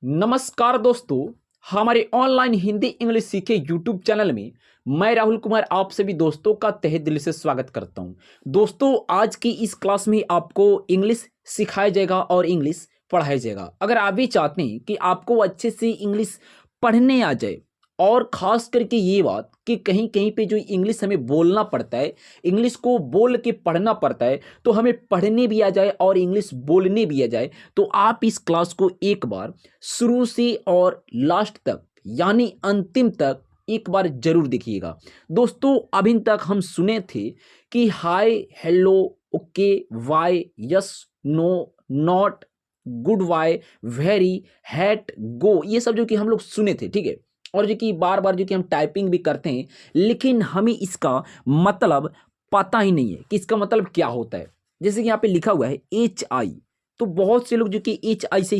नमस्कार दोस्तों। हमारे ऑनलाइन हिंदी इंग्लिश सीखे यूट्यूब चैनल में मैं राहुल कुमार आप सभी दोस्तों का तहे दिल से स्वागत करता हूं। दोस्तों, आज की इस क्लास में आपको इंग्लिश सिखाया जाएगा और इंग्लिश पढ़ाया जाएगा। अगर आप भी चाहते हैं कि आपको अच्छे से इंग्लिश पढ़ने आ जाए और ख़ास करके ये बात कि कहीं कहीं पे जो इंग्लिश हमें बोलना पड़ता है, इंग्लिश को बोल के पढ़ना पड़ता है, तो हमें पढ़ने भी आ जाए और इंग्लिश बोलने भी आ जाए, तो आप इस क्लास को एक बार शुरू से और लास्ट तक यानी अंतिम तक एक बार जरूर देखिएगा। दोस्तों, अभी तक हम सुने थे कि hi, hello, okay, why, yes, no, not, goodbye, very, hat, go, ये सब जो कि हम लोग सुने थे, ठीक है। और जो कि बार बार जो कि हम टाइपिंग भी करते हैं, लेकिन हमें इसका मतलब पता ही नहीं है कि इसका मतलब क्या होता है। जैसे कि यहाँ पे लिखा हुआ है HI, तो बहुत से लोग जो कि HI से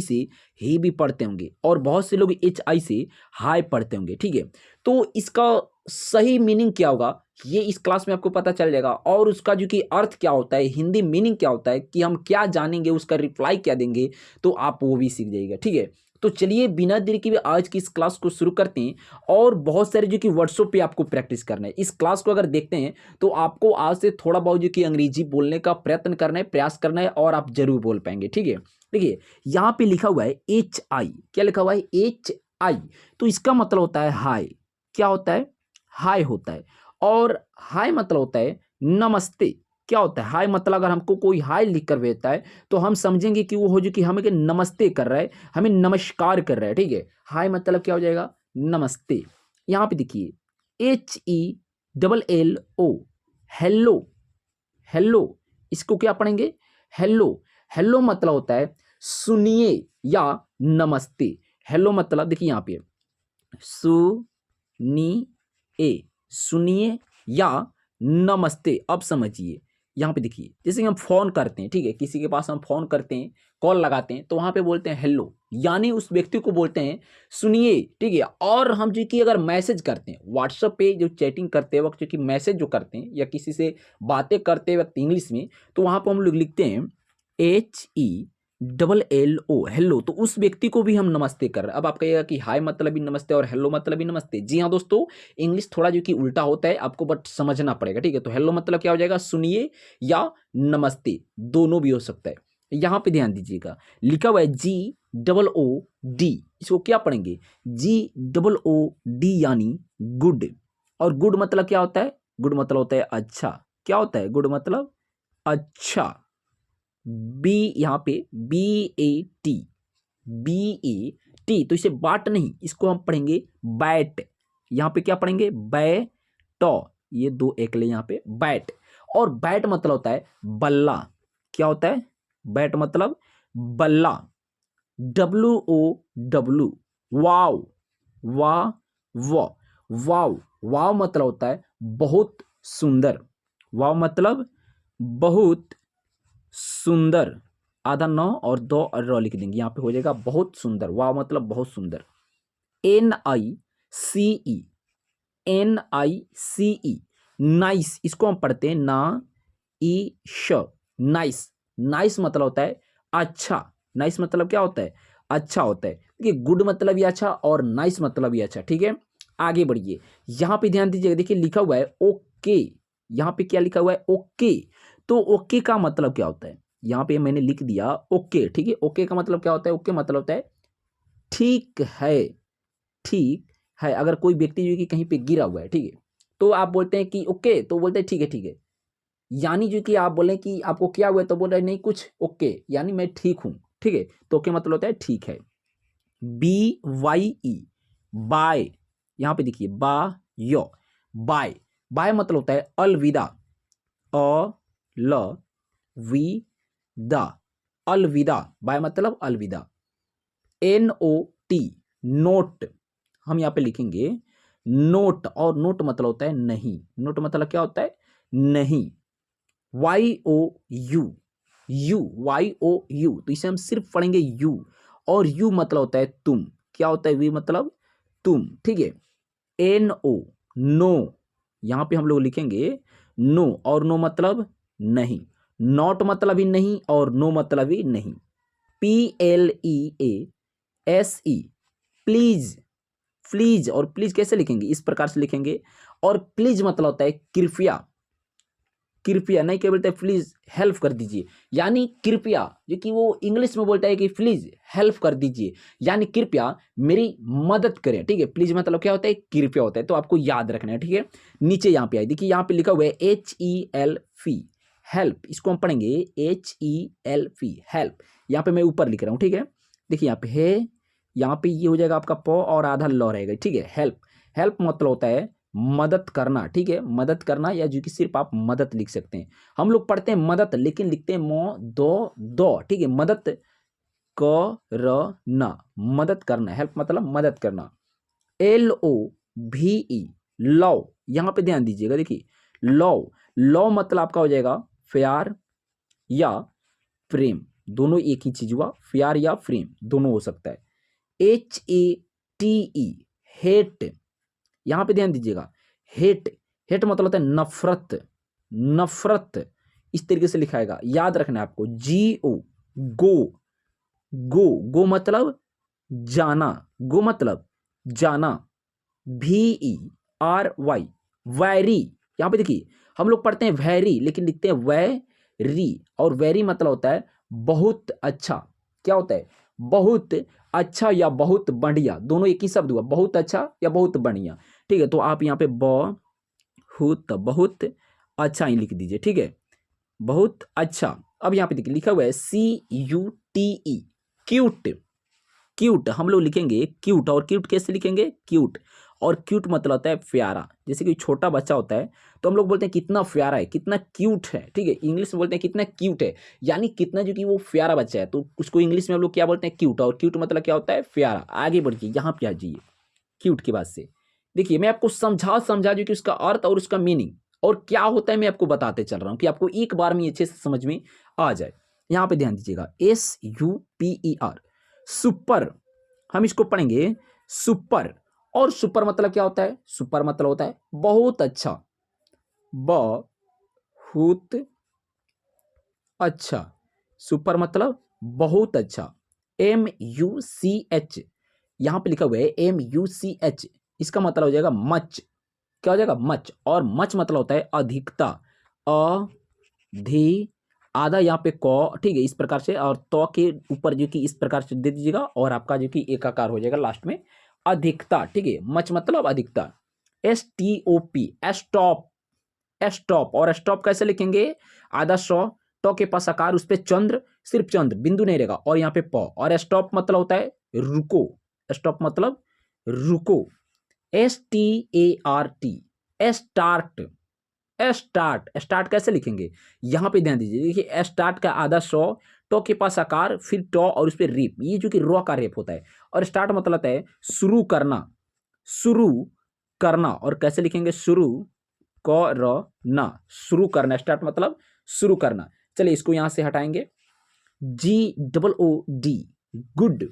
ही भी पढ़ते होंगे और बहुत से लोग HI से हाई पढ़ते होंगे, ठीक है। तो इसका सही मीनिंग क्या होगा ये इस क्लास में आपको पता चल जाएगा, और उसका जो कि अर्थ क्या होता है, हिंदी मीनिंग क्या होता है, कि हम क्या जानेंगे, उसका रिप्लाई क्या देंगे, तो आप वो भी सीख जाइएगा, ठीक है। तो चलिए बिना देरी के आज की इस क्लास को शुरू करते हैं। और बहुत सारे जो कि वर्ड्सों पे आपको प्रैक्टिस करना है। इस क्लास को अगर देखते हैं तो आपको आज से थोड़ा बहुत जो कि अंग्रेजी बोलने का प्रयत्न करना है, प्रयास करना है, और आप जरूर बोल पाएंगे, ठीक है। देखिए यहाँ पे लिखा हुआ है HI, क्या लिखा हुआ है HI, तो इसका मतलब होता है हाय। क्या होता है? हाय होता है। और हाय मतलब होता है नमस्ते। क्या होता है हाय मतलब? अगर हमको कोई हाय लिख कर भेजता है तो हम समझेंगे कि वो हो जो कि हमें नमस्ते कर रहा है, हमें नमस्कार कर रहा है, ठीक है। हाय मतलब क्या हो जाएगा? नमस्ते। यहाँ पे देखिए HELLO, हेलो। हेलो, इसको क्या पढ़ेंगे? हेलो। हेलो मतलब होता है सुनिए या नमस्ते। हेलो मतलब देखिए यहाँ पे सुनिए, सुनिए या नमस्ते। अब समझिए यहाँ पे देखिए, जैसे कि हम फोन करते हैं, ठीक है, किसी के पास हम फोन करते हैं, कॉल लगाते हैं, तो वहां पे बोलते हैं हेलो, यानी उस व्यक्ति को बोलते हैं सुनिए, ठीक है। और हम जो कि अगर मैसेज करते हैं व्हाट्सएप पे, जो चैटिंग करते वक्त जो कि मैसेज जो करते हैं या किसी से बातें करते वक्त इंग्लिश में, तो वहां पर हम लोग लिखते हैं HELLO, हेलो। तो उस व्यक्ति को भी हम नमस्ते कर रहे हैं। अब आप कहिएगा कि हाय मतलब भी नमस्ते और हेलो मतलब भी नमस्ते। जी हाँ दोस्तों, इंग्लिश थोड़ा जो कि उल्टा होता है, आपको बट समझना पड़ेगा, ठीक है। तो हेलो मतलब क्या हो जाएगा? सुनिए या नमस्ते, दोनों भी हो सकता है। यहाँ पे ध्यान दीजिएगा, लिखा हुआ है GOOD, इसको क्या पढ़ेंगे? GOOD यानी गुड। और गुड मतलब क्या होता है? गुड मतलब होता है अच्छा। क्या होता है गुड मतलब? अच्छा। बी, यहाँ पे BAT, BAT, तो इसे बाट नहीं, इसको हम पढ़ेंगे बैट। यहाँ पे क्या पढ़ेंगे? बैट, ये दो एकले यहाँ पे बैट। और बैट मतलब होता है बल्ला। क्या होता है? बैट मतलब बल्ला। WOW, वाव। वाह, वाह, वाव। वाव मतलब होता है बहुत सुंदर। वाव मतलब बहुत सुंदर। आधा नौ और दो और र लिख देंगे, यहाँ पे हो जाएगा बहुत सुंदर। वाह मतलब बहुत सुंदर। NICE, NICE, नाइस, इसको हम पढ़ते हैं ना ई श, नाइस। नाइस मतलब होता है अच्छा। नाइस मतलब क्या होता है? अच्छा होता है। देखिए गुड मतलब भी अच्छा और नाइस मतलब भी अच्छा, ठीक है। आगे बढ़िए, यहाँ पे ध्यान दीजिएगा, देखिए लिखा हुआ है ओके। यहाँ पे क्या लिखा हुआ है? ओके। तो ओके का मतलब क्या होता है? यहाँ पे मैंने लिख दिया ओके, ठीक है। ओके का मतलब क्या होता है? ओके मतलब होता है ठीक है। ठीक है। अगर कोई व्यक्ति जो कि कहीं पे गिरा हुआ है, ठीक है, तो आप बोलते हैं कि ओके, तो बोलते हैं ठीक है, ठीक है। यानी जो कि आप बोलें कि आपको क्या हुआ है, तो बोल रहे नहीं कुछ, ओके यानी मैं ठीक हूं, ठीक है। तो ओके मतलब होता है ठीक है। BYE, bye. यहाँ पे देखिए बा यो, बाय। बाय मतलब होता है अलविदा। अ ल वी दा, अलविदा। बाय मतलब अलविदा। NOT, नोट, हम यहाँ पे लिखेंगे नोट। और नोट मतलब होता है नहीं। नोट मतलब क्या होता है? नहीं। YOU, यू, YOU, तो इसे हम सिर्फ पढ़ेंगे यू। और यू मतलब होता है तुम। क्या होता है? वी मतलब तुम, ठीक है। NO, नो, यहाँ पे हम लोग लिखेंगे नो। और नो मतलब नहीं। नॉट मतलब ही नहीं और नो मतलब ही नहीं। PLEA, SE, please, please. और प्लीज कैसे लिखेंगे, इस प्रकार से लिखेंगे। और प्लीज मतलब होता है कृपया, कृपया नहीं, क्या बोलते हैं, प्लीज हेल्प कर दीजिए, यानी कृपया, जो कि वो इंग्लिश में बोलता है कि प्लीज हेल्प कर दीजिए, यानी कृपया मेरी मदद करें। ठीक है, प्लीज मतलब क्या होता है, कृपया होता है, तो आपको याद रखना है। ठीक है, नीचे यहाँ पे आई, देखिए यहाँ पे लिखा हुआ है HELP, हेल्प, इसको हम पढ़ेंगे HELP, हेल्प। यहाँ पे मैं ऊपर लिख रहा हूँ। ठीक है, देखिए यहाँ पे है, यहाँ पे ये हो जाएगा आपका प और आधा ल रहेगा। ठीक है, हेल्प, हेल्प मतलब होता है मदद करना। ठीक है, मदद करना, या जो कि सिर्फ आप मदद लिख सकते हैं। हम लोग पढ़ते हैं मदद, लेकिन लिखते हैं दो। ठीक है, मदद करना, मदद करना, हेल्प मतलब मदद करना। LOVE, लव, यहां पे ध्यान दीजिएगा, देखिए लव, लव मतलब आपका हो जाएगा प्यार या प्रेम, दोनों एक ही चीज हुआ, प्यार या प्रेम दोनों हो सकता है। HATE, हेट, यहां पे ध्यान दीजिएगा, हेट, हेट मतलब होता है नफरत, नफरत, इस तरीके से लिखाएगा, याद रखना है आपको। GO, गो, गो मतलब जाना, गो मतलब जाना। VERY, वैरी, यहां पे देखिए हम लोग पढ़ते हैं वैरी, लेकिन लिखते हैं वैरी, और वैरी मतलब होता है बहुत अच्छा। क्या होता है, बहुत अच्छा या बहुत बढ़िया, दोनों एक ही शब्द हुआ, बहुत अच्छा या बहुत बढ़िया। ठीक है, तो आप यहाँ पे बहुत अच्छा ही लिख दीजिए। ठीक है, बहुत अच्छा। अब यहाँ पे देखिए लिखा हुआ है CUTE, क्यूट, क्यूट हम लोग लिखेंगे क्यूट, और क्यूट कैसे लिखेंगे, क्यूट, और क्यूट मतलब होता है प्यारा। जैसे कि छोटा बच्चा होता है तो हम लोग बोलते हैं कितना प्यारा है, कितना क्यूट है। ठीक है, इंग्लिश में बोलते हैं कितना क्यूट है, यानी कितना जो कि वो प्यारा बच्चा है, तो उसको इंग्लिश में हम लोग क्या बोलते हैं, क्यूट, और क्यूट मतलब क्या होता है, प्यारा। आगे बढ़िए, यहाँ पे आ जाइए, क्यूट के बाद से देखिए मैं आपको समझा जो कि उसका अर्थ और उसका मीनिंग और क्या होता है, मैं आपको बताते चल रहा हूं कि आपको एक बार में अच्छे से समझ में आ जाए। यहां पे ध्यान दीजिएगा, SUPER, सुपर, हम इसको पढ़ेंगे सुपर। और सुपर मतलब क्या होता है, सुपर मतलब होता है बहुत अच्छा, बहुत अच्छा, सुपर मतलब बहुत अच्छा। MUCH, यहां पे लिखा हुआ है MUCH, इसका मतलब हो जाएगा मच, क्या हो जाएगा, मच, और मच मतलब होता है अधिकता, अधि, आधा यहाँ पे क, ठीक है, इस प्रकार से, और तो के ऊपर जो कि इस प्रकार से दे दीजिएगा, और आपका जो कि एकाकार हो जाएगा लास्ट में, अधिकता। ठीक है, मच मतलब अधिकता। STOP, स्टॉप, स्टॉप, और स्टॉप कैसे लिखेंगे, आधा सौ, टॉ के पास आकार, उस पे चंद्र, सिर्फ चंद्र, बिंदु नहीं रहेगा, और यहाँ पे प, और स्टॉप मतलब होता है रुको, स्टॉप मतलब रुको। START, स्टार्ट, स्टार्ट, स्टार्ट कैसे लिखेंगे, यहां पे ध्यान दीजिए, देखिए स्टार्ट का आधा सौ, टॉ के पास आकार, फिर टॉ और उस पर रेप, ये जो कि रॉ का रेप होता है, और स्टार्ट मतलब होता है शुरू करना, शुरू करना, और कैसे लिखेंगे, शुरू करना, शुरू करना, स्टार्ट मतलब शुरू करना। चलिए इसको यहां से हटाएंगे, GOOD, गुड,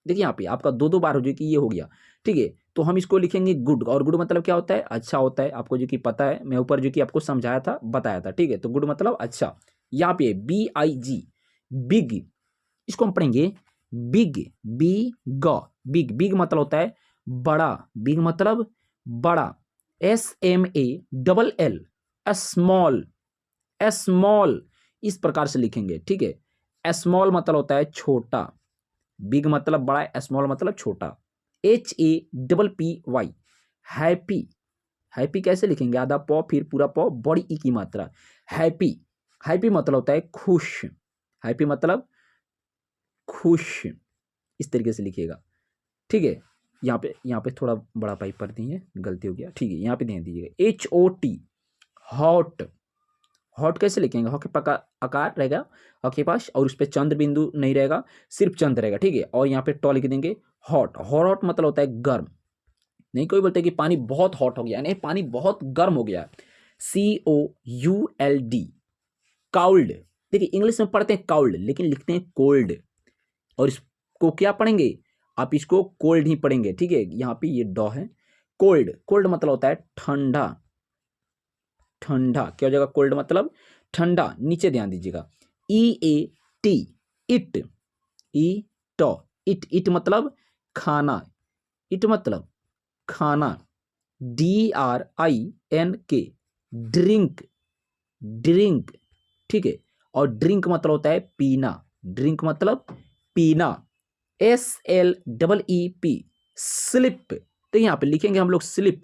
देखिए यहाँ पे आपका दो बार हो जाए कि ये हो गया। ठीक है, तो हम इसको लिखेंगे गुड, और गुड मतलब क्या होता है, अच्छा होता है, आपको जो कि पता है, मैं ऊपर जो कि आपको समझाया था, बताया था। ठीक है, तो गुड मतलब अच्छा। यहाँ पे BIG, बिग, इसको हम पढ़ेंगे बिग, बिग, बिग मतलब होता है बड़ा, बिग मतलब बड़ा। SMALL, स्मॉल, स्मॉल, इस प्रकार से लिखेंगे। ठीक है, स्मॉल मतलब होता है छोटा, बिग मतलब बड़ा, स्मॉल मतलब छोटा। HAPPY, हैप्पी, हैप्पी कैसे लिखेंगे, आधा पॉ फिर पूरा पॉ, बड़ी ई की मात्रा, हैप्पी, हैप्पी मतलब होता है खुश, हैप्पी मतलब खुश, इस तरीके से लिखिएगा। ठीक है, यहाँ पे थोड़ा बड़ा पाइप पर दी है, गलती हो गया। ठीक है, यहाँ पे ध्यान दीजिएगा, HOT, हॉट, हॉट कैसे लिखेंगे, हॉट के पका आकार रहेगा, हॉट के पास, और उस पर चंद्र बिंदु नहीं रहेगा, सिर्फ चंद्र रहेगा। ठीक है, और यहाँ पे टॉ लिख देंगे, हॉट, हॉट मतलब होता है गर्म, नहीं कोई बोलते कि पानी बहुत हॉट हो गया, नहीं पानी बहुत गर्म हो गया। COULD, काउल्ड, देखिए इंग्लिश में पढ़ते हैं काउल्ड, लेकिन लिखते हैं कोल्ड, और इसको क्या पढ़ेंगे, आप इसको कोल्ड ही पढ़ेंगे। ठीक है, यहाँ पे ये डॉ है, कोल्ड, कोल्ड मतलब होता है ठंडा, ठंडा, क्या हो जाएगा, कोल्ड मतलब ठंडा। नीचे ध्यान दीजिएगा, EAT, इट, इट मतलब खाना, इट मतलब खाना, DRINK, ड्रिंक, ड्रिंक, ठीक है। और ड्रिंक मतलब होता है पीना, ड्रिंक मतलब पीना, SLEEP, स्लिप। तो यहाँ पे लिखेंगे हम लोग स्लिप,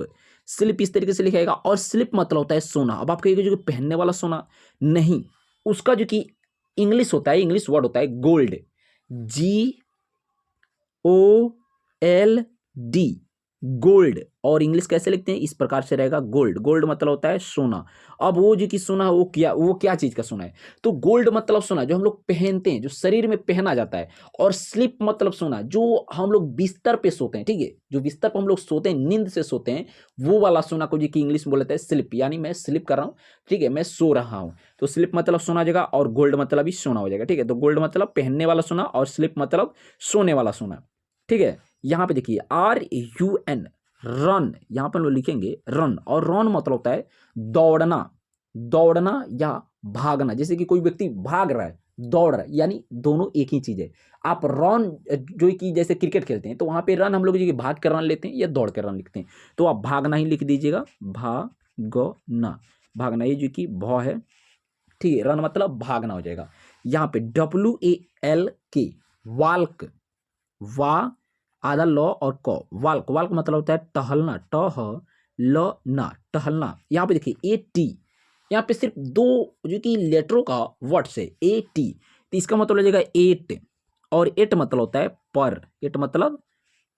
स्लिप इस तरीके से लिखेगा। और स्लिप मतलब होता है सोना। अब आप कहेंगे जो कि पहनने वाला सोना, नहीं, उसका जो कि इंग्लिश होता है, इंग्लिश वर्ड होता है गोल्ड, GOLD, गोल्ड। और इंग्लिश कैसे लिखते हैं, इस प्रकार से रहेगा गोल्ड, गोल्ड मतलब होता है सोना। अब वो जो कि सोना, वो क्या चीज का सोना है, तो गोल्ड मतलब सोना जो हम लोग पहनते हैं, जो शरीर में पहना जाता है। और स्लीप मतलब सोना जो हम लोग बिस्तर पे सोते हैं, ठीक है, जो बिस्तर पर हम लोग सोते हैं, नींद से सोते हैं, वो वाला सोना को जो कि इंग्लिश में बोलते हैं स्लिप, यानी मैं स्लिप कर रहा हूँ, ठीक है, मैं सो रहा हूँ। तो स्लिप मतलब सोना हो जाएगा, और गोल्ड मतलब भी सोना हो जाएगा, ठीक है। तो गोल्ड मतलब पहनने वाला सोना, और स्लिप मतलब सोने वाला सोना, ठीक है। यहाँ पे देखिए RUN, रन, यहाँ पर हम लोग लिखेंगे रन। और रन मतलब होता है दौड़ना, दौड़ना या भागना। जैसे कि कोई व्यक्ति भाग रहा है, दौड़ रहा है, यानी दोनों एक ही चीज है। आप रन जो कि जैसे क्रिकेट खेलते हैं, तो वहां पे रन हम लोग जो कि भाग कर रन लेते हैं या दौड़ कर रन लिखते हैं, तो आप भागना ही लिख दीजिएगा, भागना, भागना, ये जो कि भ है, ठीक है, रन मतलब भागना हो जाएगा। यहाँ पे WALK, वाल्क, वा आधा लॉ और क, वाल्क, वाल्क मतलब होता है टहलना, टहलना, टहलना। यहाँ पे देखिए AT, यहाँ पे सिर्फ दो जो कि लेटरों का वर्ड्स है, AT, तो इसका मतलब हो जाएगा एट। और एट मतलब होता है पर, एट मतलब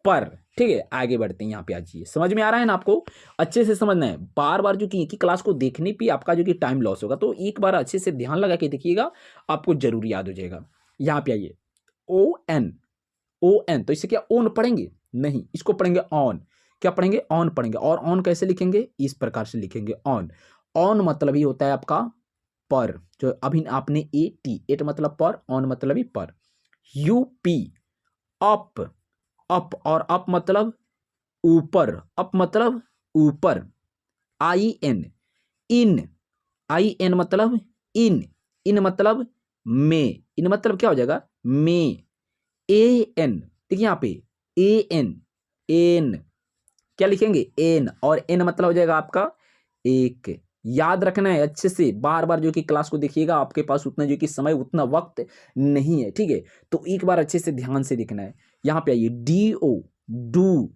पर, ठीक है। आगे बढ़ते हैं, यहाँ पे आ जाइए, समझ में आ रहा है ना आपको, अच्छे से समझना है। बार बार जो कि एक ही क्लास को देखने पे आपका जो कि टाइम लॉस होगा, तो एक बार अच्छे से ध्यान लगा के देखिएगा, आपको जरूर याद हो जाएगा। यहाँ पे आइए, ON, ON, तो इसे क्या ओन पढ़ेंगे, नहीं, इसको पढ़ेंगे ऑन। क्या पढ़ेंगे, ऑन पढ़ेंगे। और ऑन कैसे लिखेंगे, इस प्रकार से लिखेंगे ऑन। ऑन मतलब ही होता है आपका पर, जो अभी आपने AT, एट मतलब पर, ऑन मतलब ही पर। UP, अप, अप, और अप मतलब ऊपर, अप मतलब ऊपर। IN, इन, IN मतलब इन, इन मतलब में, इन मतलब क्या हो जाएगा, में। AN, देखिए यहाँ पे AN, एन, क्या लिखेंगे, एन, और एन मतलब हो जाएगा आपका एक। याद रखना है अच्छे से, बार बार जो कि क्लास को देखिएगा, आपके पास उतना जो कि समय, उतना वक्त नहीं है, ठीक है। तो एक बार अच्छे से ध्यान से देखना है। यहाँ पे आइए, DO, डू,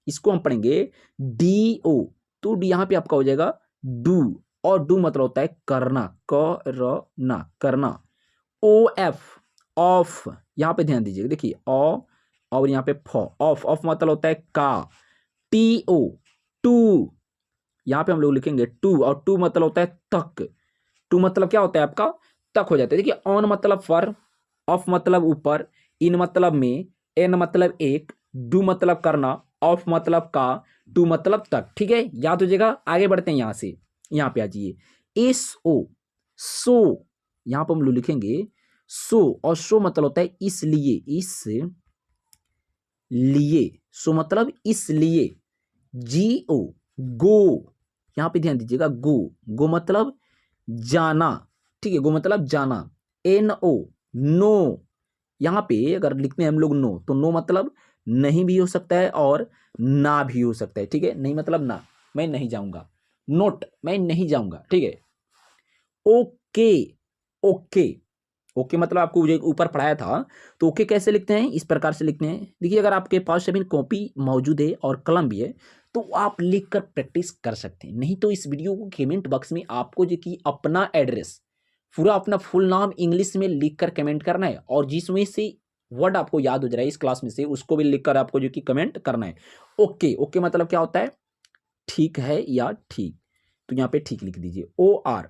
इसको हम पढ़ेंगे DO, तो यहाँ पे आपका हो जाएगा डू। और डू मतलब होता है करना, करना, करना। OF, ऑफ, यहाँ पे ध्यान दीजिएगा, देखिए ऑ, और यहाँ पे फ, ऑफ, ऑफ मतलब होता है का। TO, टू, यहाँ पे हम लोग लिखेंगे टू, और टू मतलब होता है तक। टू मतलब क्या होता है आपका, तक हो जाता है। देखिए ऑन मतलब फर, ऑफ मतलब ऊपर, इन मतलब में, एन मतलब एक, डू मतलब करना, ऑफ मतलब का, टू मतलब तक, ठीक है, याद हो जाएगा। आगे बढ़ते हैं यहाँ से, यहाँ पे आ जाइए, SO, सो, यहाँ पर हम लोग लिखेंगे सो, और सो मतलब होता है इसलिए, इस लिए, सो मतलब इसलिए। GO, गो, यहां पे ध्यान दीजिएगा, गो, गो मतलब जाना, ठीक है, गो मतलब जाना। NO, नो, यहां पे अगर लिखते हैं हम लोग नो, तो नो मतलब नहीं भी हो सकता है और ना भी हो सकता है, ठीक है। नहीं मतलब ना, मैं नहीं जाऊंगा। नोट, मैं नहीं जाऊंगा, ठीक है। ओके, ओके, ओके मतलब आपको ऊपर पढ़ाया था, तो ओके कैसे लिखते हैं, इस प्रकार से लिखते हैं। देखिए अगर आपके पास अभी कॉपी मौजूद है और कलम भी है, तो आप लिख कर प्रैक्टिस कर सकते हैं। नहीं तो इस वीडियो को कमेंट बॉक्स में आपको जो कि अपना एड्रेस, पूरा अपना फुल नाम इंग्लिश में लिख कर कमेंट करना है, और जिसमें से वर्ड आपको याद हो जा रहा है इस क्लास में से, उसको भी लिख कर आपको जो कि कमेंट करना है। ओके, ओके मतलब क्या होता है, ठीक है या ठीक, तो यहाँ पे ठीक लिख दीजिए। OR,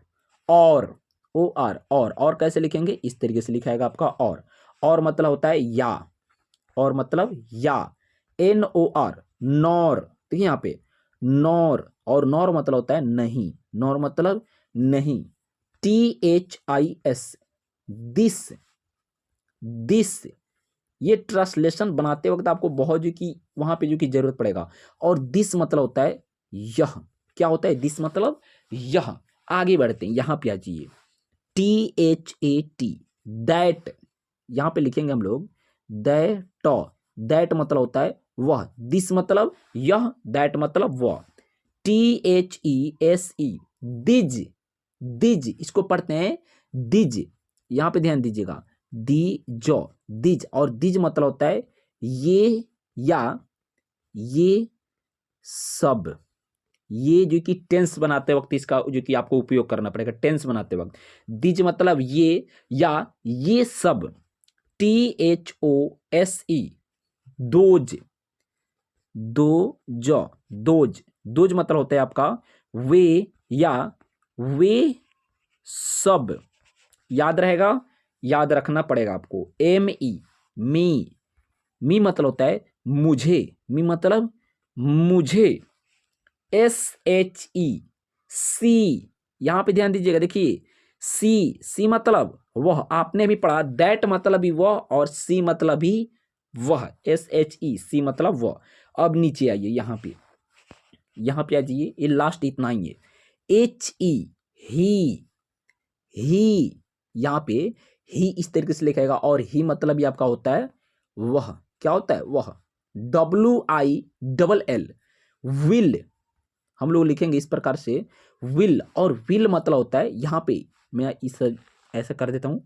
और, OR, और कैसे लिखेंगे, इस तरीके से लिखाएगा आपका और मतलब होता है या, और मतलब या। NOR, नॉर, देखिए यहाँ पे नॉर, और नॉर मतलब होता है नहीं, नॉर मतलब नहीं। THIS, दिस, दिस, ये ट्रांसलेशन बनाते वक्त आपको बहुत जो कि वहां पे जो कि जरूरत पड़ेगा। और दिस मतलब होता है यह, क्या होता है, दिस मतलब यह। आगे बढ़ते हैं, यहां पे आ जाइए, THAT, दैट, यहां पे लिखेंगे हम लोग दैट, दैट मतलब होता है वह, दिस मतलब यह, दैट मतलब वह। THESE दिज, दिज इसको पढ़ते हैं दिज, यहां पे ध्यान दीजिएगा, दी जो, दिज, और दिज मतलब होता है ये या ये सब। ये जो कि टेंस बनाते वक्त इसका जो कि आपको उपयोग करना पड़ेगा टेंस बनाते वक्त। दिज मतलब ये या ये सब। THOSE दोज, दोज, दोज मतलब होता है आपका वे या वे सब। याद रहेगा, याद रखना पड़ेगा आपको। ME मी मतलब होता है मुझे, मी मतलब मुझे। SHE सी, यहां पे ध्यान दीजिएगा, देखिए सी मतलब वह, आपने भी पढ़ा, दैट मतलब भी वह और सी मतलब भी वह। SHE सी मतलब वह। अब नीचे आइए, यहां पे आ जाइए, ये लास्ट इतना ही है। HE ही, यहाँ पे ही इस तरीके से लिखेगा, और ही मतलब ये आपका होता है वह। क्या होता है वह। WILL विल, हम लोग लिखेंगे इस प्रकार से विल, और विल मतलब होता है, यहाँ पे मैं इस ऐसा कर देता हूं,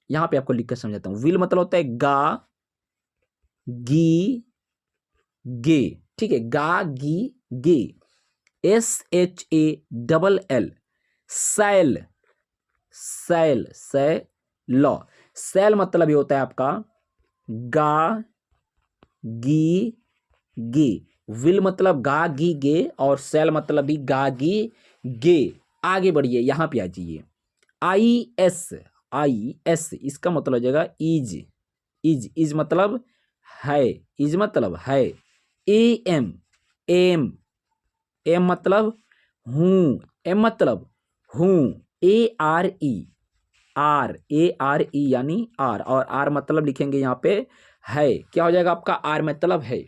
यहाँ पे आपको लिखकर समझाता हूं। विल मतलब होता है गा गी गे, ठीक है, गा गी गे। SHALL सैल, सैल सैल मतलब ये होता है आपका गा गी गे। विल मतलब गा गी गे, और सेल मतलब भी गा गी गे। आगे बढ़िए, यहां पे आ जाइए। IS इसका मतलब हो जाएगा इज मतलब है, इज मतलब है। एम मतलब हूं, एम मतलब हूं। ARE यानी आर, और आर मतलब लिखेंगे यहाँ पे है। क्या हो जाएगा आपका, आर मतलब है।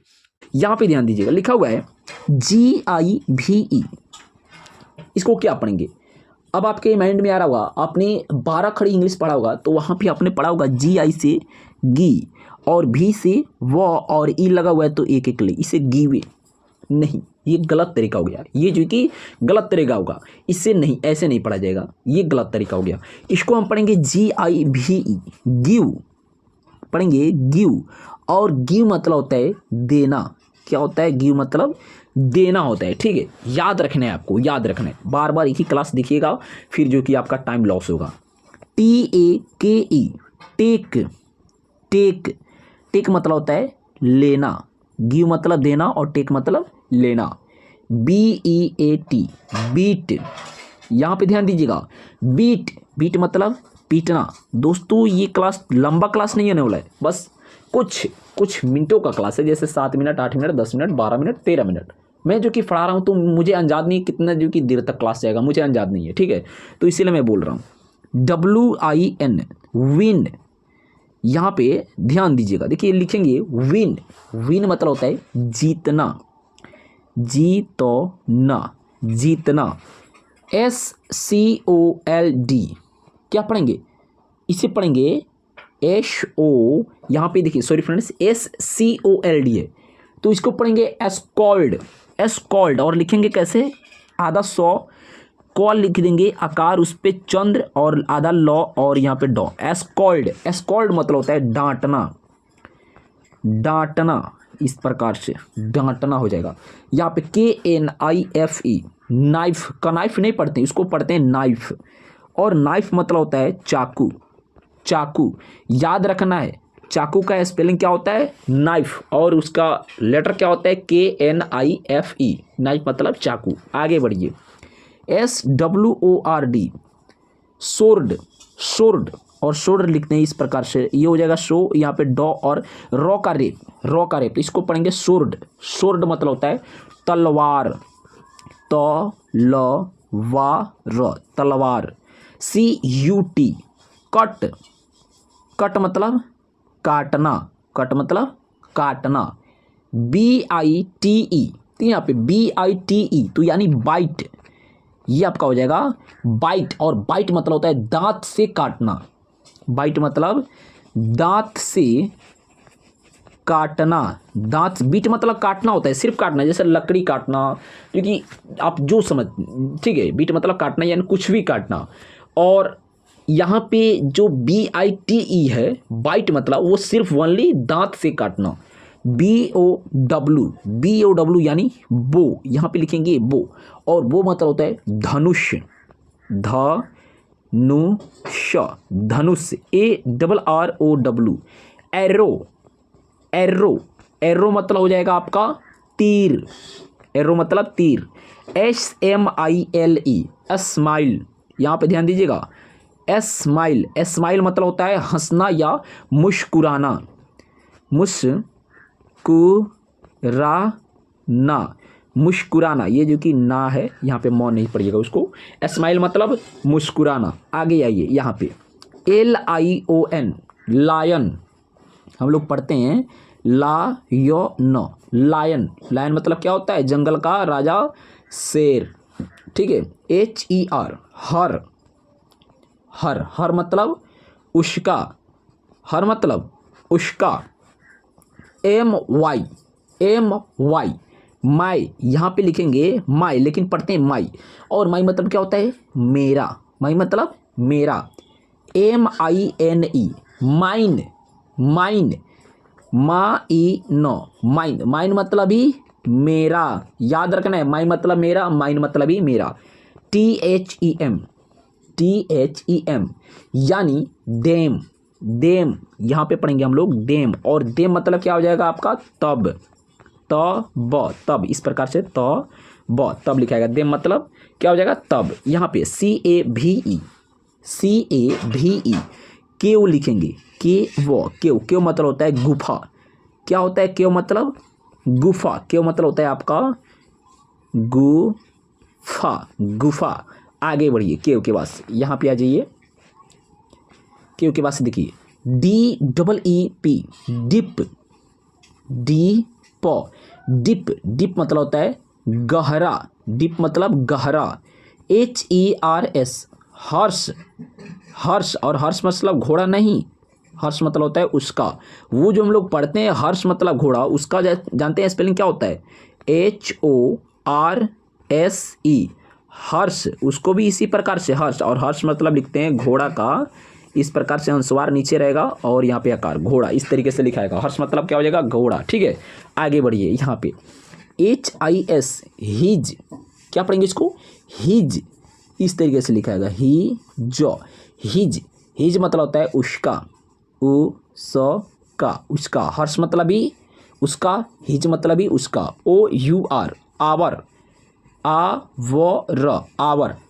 यहां पे ध्यान दीजिएगा, लिखा हुआ है GIVE, इसको क्या पढ़ेंगे। अब आपके माइंड में आ रहा होगा, आपने 12 खड़ी इंग्लिश पढ़ा होगा, तो वहां पे आपने पढ़ा होगा GI से गी, और भी से वो, और ई लगा हुआ है तो एक एक ले, इसे गिवे नहीं, ये गलत तरीका हो गया, ये जो कि गलत तरीका होगा, इससे नहीं, ऐसे नहीं पढ़ा जाएगा, ये गलत तरीका हो गया। इसको हम पढ़ेंगे GIVE गिव, पढ़ेंगे गिव, और गिव मतलब होता है देना। क्या होता है, गिव मतलब देना होता है, ठीक है, याद रखना है आपको, याद रखना है, बार बार एक ही क्लास देखिएगा, फिर जो कि आपका टाइम लॉस होगा। TAKE टेक, टेक मतलब होता है लेना, गिव मतलब देना, और टेक मतलब लेना। BEAT बीट, यहां पे ध्यान दीजिएगा, बीट मतलब पीटना। दोस्तों ये क्लास लंबा क्लास नहीं होने वाला है, बस कुछ मिनटों का क्लास है, जैसे 7 minute, 8 minute, 10 minute, 12 minute, 13 minute मैं जो कि पढ़ा रहा हूं, तो मुझे अंदाज नहीं कितना जो कि देर तक क्लास जाएगा, मुझे अंदाज नहीं है, ठीक है, तो इसीलिए मैं बोल रहा हूं। WIN विन, यहां पे ध्यान दीजिएगा, देखिए लिखेंगे विन मतलब होता है जीतना, जीतना। SCOLD क्या पढ़ेंगे, इसे पढ़ेंगे SO, यहाँ पे देखिए, सॉरी फ्रेंड्स, SCOLD है, तो इसको पढ़ेंगे एस्कॉल्ड, और लिखेंगे कैसे, आधा सौ, कॉल लिख देंगे आकार उस पे चंद्र, और आधा लॉ, और यहाँ पे डॉ। एस्कॉल्ड मतलब होता है डांटना, इस प्रकार से डांटना हो जाएगा। यहाँ पे KNIFE नाइफ, का नाइफ नहीं पढ़ते, इसको पढ़ते हैं नाइफ, और नाइफ मतलब होता है चाकू, याद रखना है, चाकू का स्पेलिंग क्या होता है, नाइफ, और उसका लेटर क्या होता है, KNIFE, नाइफ मतलब चाकू। आगे बढ़िए, SWORD सोर्ड, और सोर्ड लिखते हैं इस प्रकार से, ये हो जाएगा शो, यहाँ पे डॉ, और रॉ का रेप, इसको पढ़ेंगे सोर्ड मतलब होता है तलवार, तलवार। CUT कट मतलब काटना। BITE, तो यहाँ पे BITE तो यानी बाइट, ये आपका हो जाएगा बाइट, और बाइट मतलब होता है दांत से काटना, बाइट मतलब दांत से काटना, दांत, बीट मतलब काटना होता है, सिर्फ काटना, जैसे लकड़ी काटना, क्योंकि आप जो समझ, ठीक है, बीट मतलब काटना यानी कुछ भी काटना। और यहाँ पे जो BITE है, बाइट मतलब वो सिर्फ ओनली दांत से काटना। BOW यानी बो, यहाँ पे लिखेंगे बो, और बो मतलब होता है धनुष, धनुष, धनुष, ARROW। एरो, एरो, एरो मतलब हो जाएगा आपका तीर, एरो मतलब तीर। SMILE, स्माइल, यहाँ पे ध्यान दीजिएगा, स्माइल, स्माइल मतलब होता है हंसना या मुस्कुराना, मुस्कुराना, मुस्कुराना, ये जो कि ना है यहाँ पे मौ नहीं पड़ेगा उसको। स्माइल मतलब मुस्कुराना। आगे आइए, यहाँ पे LION, लायन, हम लोग पढ़ते हैं लायन, लायन, लायन मतलब क्या होता है, जंगल का राजा, शेर, ठीक है। HER, हर, हर, हर मतलब उसका, हर मतलब उसका। MY, माई, यहाँ पे लिखेंगे माई, लेकिन पढ़ते हैं माई, और माई मतलब क्या होता है, मेरा, माई मतलब मेरा। MINE, mine, mine, mine, mine मतलब ही मेरा, याद रखना है, माइन मतलब मेरा, माइन मतलब ही मेरा। THEM, यानी देम, देम, यहाँ पे पढ़ेंगे हम लोग देम, और देम मतलब क्या हो जाएगा आपका, तब, तब, इस प्रकार से तब लिखा जाएगा। देम मतलब क्या हो जाएगा, तब। यहाँ पे CAVE, केव लिखेंगे, केव मतलब होता है गुफा, क्या होता है केव मतलब, गुफा, केव मतलब होता है आपका गुफा। आगे बढ़िए, केव के पास, यहाँ पे आ जाइए, केव के पास देखिए, DEEP, डिप, डिप मतलब होता है गहरा, डिप मतलब गहरा। HERS, हर्ष, हर्ष, और हर्ष मतलब घोड़ा नहीं, हर्ष मतलब होता है उसका, वो जो हम लोग पढ़ते हैं हर्ष मतलब घोड़ा, उसका जानते हैं स्पेलिंग क्या होता है, HORSE, हर्ष, उसको भी इसी प्रकार से हर्ष, और हर्ष मतलब लिखते हैं घोड़ा का, इस प्रकार से अनुस्वार नीचे रहेगा और यहाँ पे आकार, घोड़ा, इस तरीके से लिखा जाएगा। हर्ष मतलब क्या हो जाएगा, घोड़ा, ठीक है। आगे बढ़िए, यहाँ पे HIS, हिज, क्या पढ़ेंगे इसको, हिज, इस तरीके से लिखा जाएगा, हिज, हिज मतलब होता है उसका, उसका, हर्ष मतलब ही उसका, हिज मतलब ही उसका। OUR, आवर,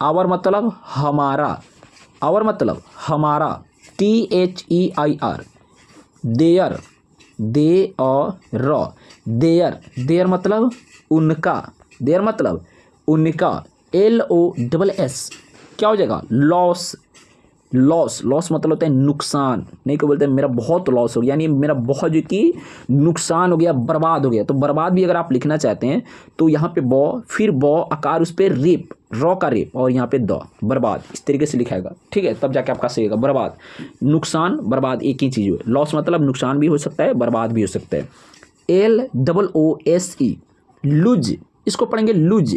आवर मतलब हमारा, आवर मतलब हमारा। THEIR, देयर, देयर मतलब उनका, देयर मतलब उनका। LOSS, क्या हो जाएगा, लॉस, लॉस मतलब होता है नुकसान, नहीं को बोलते हैं मेरा बहुत लॉस हो गया, यानी मेरा बहुत जो कि नुकसान हो गया, बर्बाद हो गया। तो बर्बाद भी अगर आप लिखना चाहते हैं तो यहाँ पे बॉ, फिर बॉ आकार, उस पर रेप, रॉ का रेप, और यहाँ पे द, बर्बाद, इस तरीके से लिखाएगा, ठीक है, तब जाके आपका सही होगा। बर्बाद, नुकसान, बर्बाद एक ही चीज़ है। लॉस मतलब नुकसान भी हो सकता है, बर्बाद भी हो सकता है। LOSE, लूज, इसको पढ़ेंगे लूज,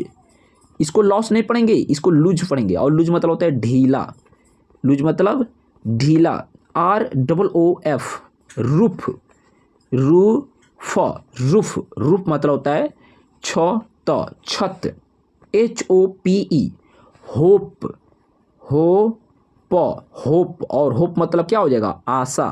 इसको लॉस नहीं पढ़ेंगे, इसको लूज पढ़ेंगे, और लूज मतलब होता है ढीला, लूज मतलब ढीला। ROOF, रूफ, रूफ मतलब होता है छत। HOPE, होप, होप, और होप मतलब क्या हो जाएगा, आशा,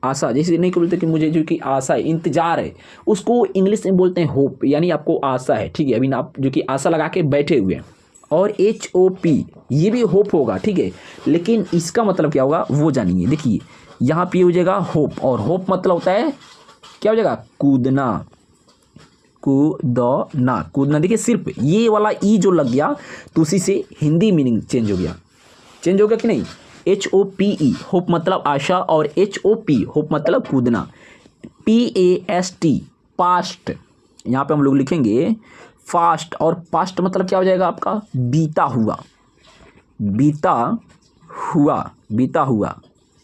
आशा, जैसे नहीं बोलते कि मुझे जो कि आशा है, इंतजार है, उसको इंग्लिश में बोलते हैं होप, यानी आपको आशा है, ठीक है, अभी आप जो कि आशा लगा के बैठे हुए हैं। और HOP, ये भी होप होगा, ठीक है, लेकिन इसका मतलब क्या होगा वो जानिए। देखिए यहाँ पे हो जाएगा होप, और होप मतलब होता है क्या हो जाएगा, कूदना, कूदना। देखिए सिर्फ ये वाला ई जो लग गया तो उसी से हिंदी मीनिंग चेंज हो गया कि नहीं। HOPE, होप मतलब आशा, और HOP, होप मतलब कूदना। PAST, पास्ट, यहाँ पे हम लोग लिखेंगे फास्ट, और पास्ट मतलब क्या हो जाएगा आपका, बीता हुआ,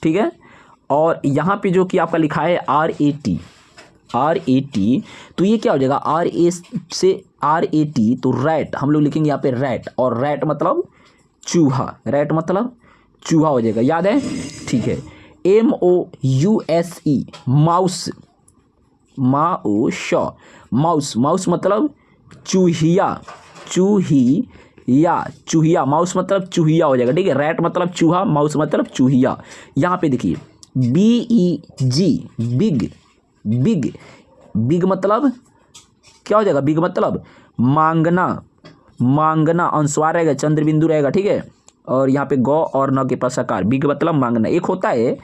ठीक है। और यहाँ पे जो कि आपका लिखा है RAT, तो ये क्या हो जाएगा, RAT, तो रैट हम लोग लिखेंगे यहाँ पे रैट, और रैट मतलब चूहा, रैट मतलब चूहा हो जाएगा, याद है, ठीक है। MOUSE, माउस, माउस मतलब चूहिया, माउस मतलब चूहिया हो जाएगा, ठीक है। रैट मतलब चूहा, माउस मतलब चूहिया। यहाँ पे देखिए BEG, बिग मतलब क्या हो जाएगा, बिग मतलब मांगना, अनुस्वार रहेगा, चंद्र बिंदु रहेगा, ठीक है। और यहाँ पे गौ और न के पास आकार, बिग मतलब मांगना। एक होता है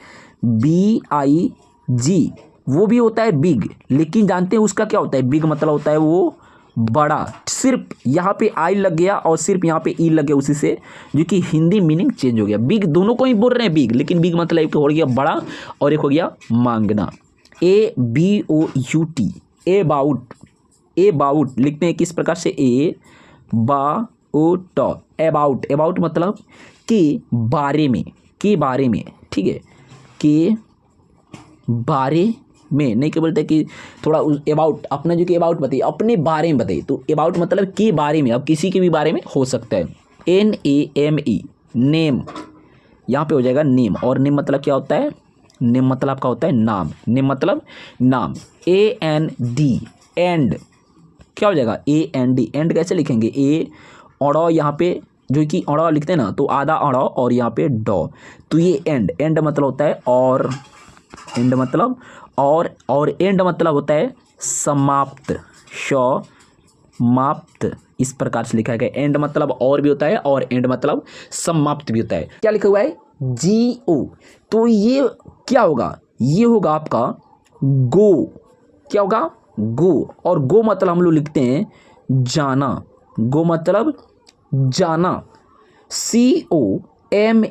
BIG, वो भी होता है बिग, लेकिन जानते हैं उसका क्या होता है, बिग मतलब होता है वो बड़ा, सिर्फ यहाँ पे आई लग गया और सिर्फ यहाँ पे ई लग गया, उसी से जो कि हिंदी मीनिंग चेंज हो गया। बिग दोनों को ही बोल रहे हैं बिग, लेकिन बिग मतलब एक हो गया बड़ा और एक हो गया मांगना। ABOUT, अबाउट लिखते हैं किस प्रकार से, अबाउट मतलब के बारे में, ठीक है, के बारे में, नहीं क्या बोलते हैं कि थोड़ा अबाउट अपना जो कि अबाउट बताइए, अपने बारे में बताइए, तो अबाउट मतलब के बारे में, अब किसी के भी बारे में हो सकता है। NAME, नेम, यहाँ पे हो जाएगा नेम, और नेम मतलब क्या होता है, नेम मतलब आपका होता है नाम, नेम मतलब नाम। AND, एंड, क्या हो जाएगा, AND, एंड कैसे लिखेंगे, अड़ो, यहाँ पे जो कि अड़ो लिखते हैं ना, तो आधा अड़ो और यहाँ पे डॉ, तो ये एंड मतलब होता है और, एंड मतलब और एंड मतलब होता है समाप्त, समाप्त, इस प्रकार से लिखा गया। एंड मतलब और भी होता है और एंड मतलब समाप्त भी होता है। क्या लिखा हुआ है, GO, तो ये क्या होगा, ये होगा आपका गो, क्या होगा, गो, और गो मतलब हम लोग लिखते हैं जाना, गो मतलब जाना। COME,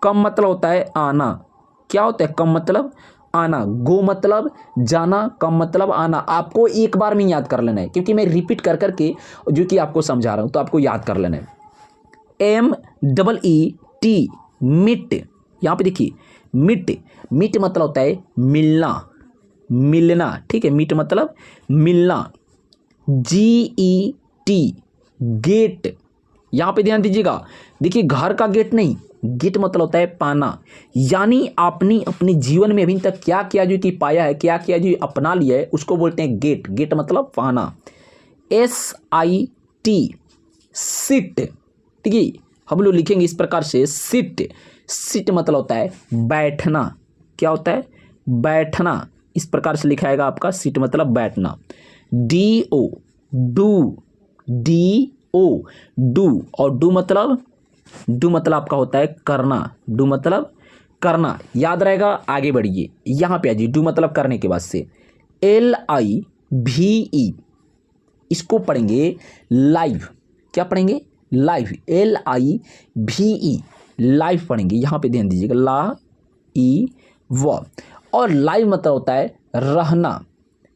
कम मतलब होता है आना, क्या होता है, कम मतलब आना, गो मतलब जाना, कम मतलब आना। आपको एक बार में याद कर लेना है, क्योंकि मैं रिपीट कर करके जो कि आपको समझा रहा हूं, तो आपको याद कर लेना है। MEET, मिट, यहाँ पे देखिए मिट मतलब होता है मिलना, ठीक है, मिट मतलब मिलना। GET, गेट, यहाँ पे ध्यान दीजिएगा, देखिए घर का गेट नहीं, गेट मतलब होता है पाना, यानी आपने अपने जीवन में अभी तक क्या क्या जो कि पाया है, क्या क्या जो अपना लिया है, उसको बोलते हैं गेट मतलब पाना। SIT, सिट, ठीक है, हम लोग लिखेंगे इस प्रकार से, सिट मतलब होता है बैठना, क्या होता है, बैठना, इस प्रकार से लिखाएगा आपका, सिट मतलब बैठना। DO, डू, और डू मतलब आपका होता है करना, डू मतलब करना, याद रहेगा। आगे बढ़िए, यहाँ पे आ जाइए, डू मतलब करने के बाद से LIVE, इसको पढ़ेंगे लाइव, क्या पढ़ेंगे, लाइव, LIVE, लाइव पढ़ेंगे, यहाँ पे ध्यान दीजिएगा, और लाइव मतलब होता है रहना,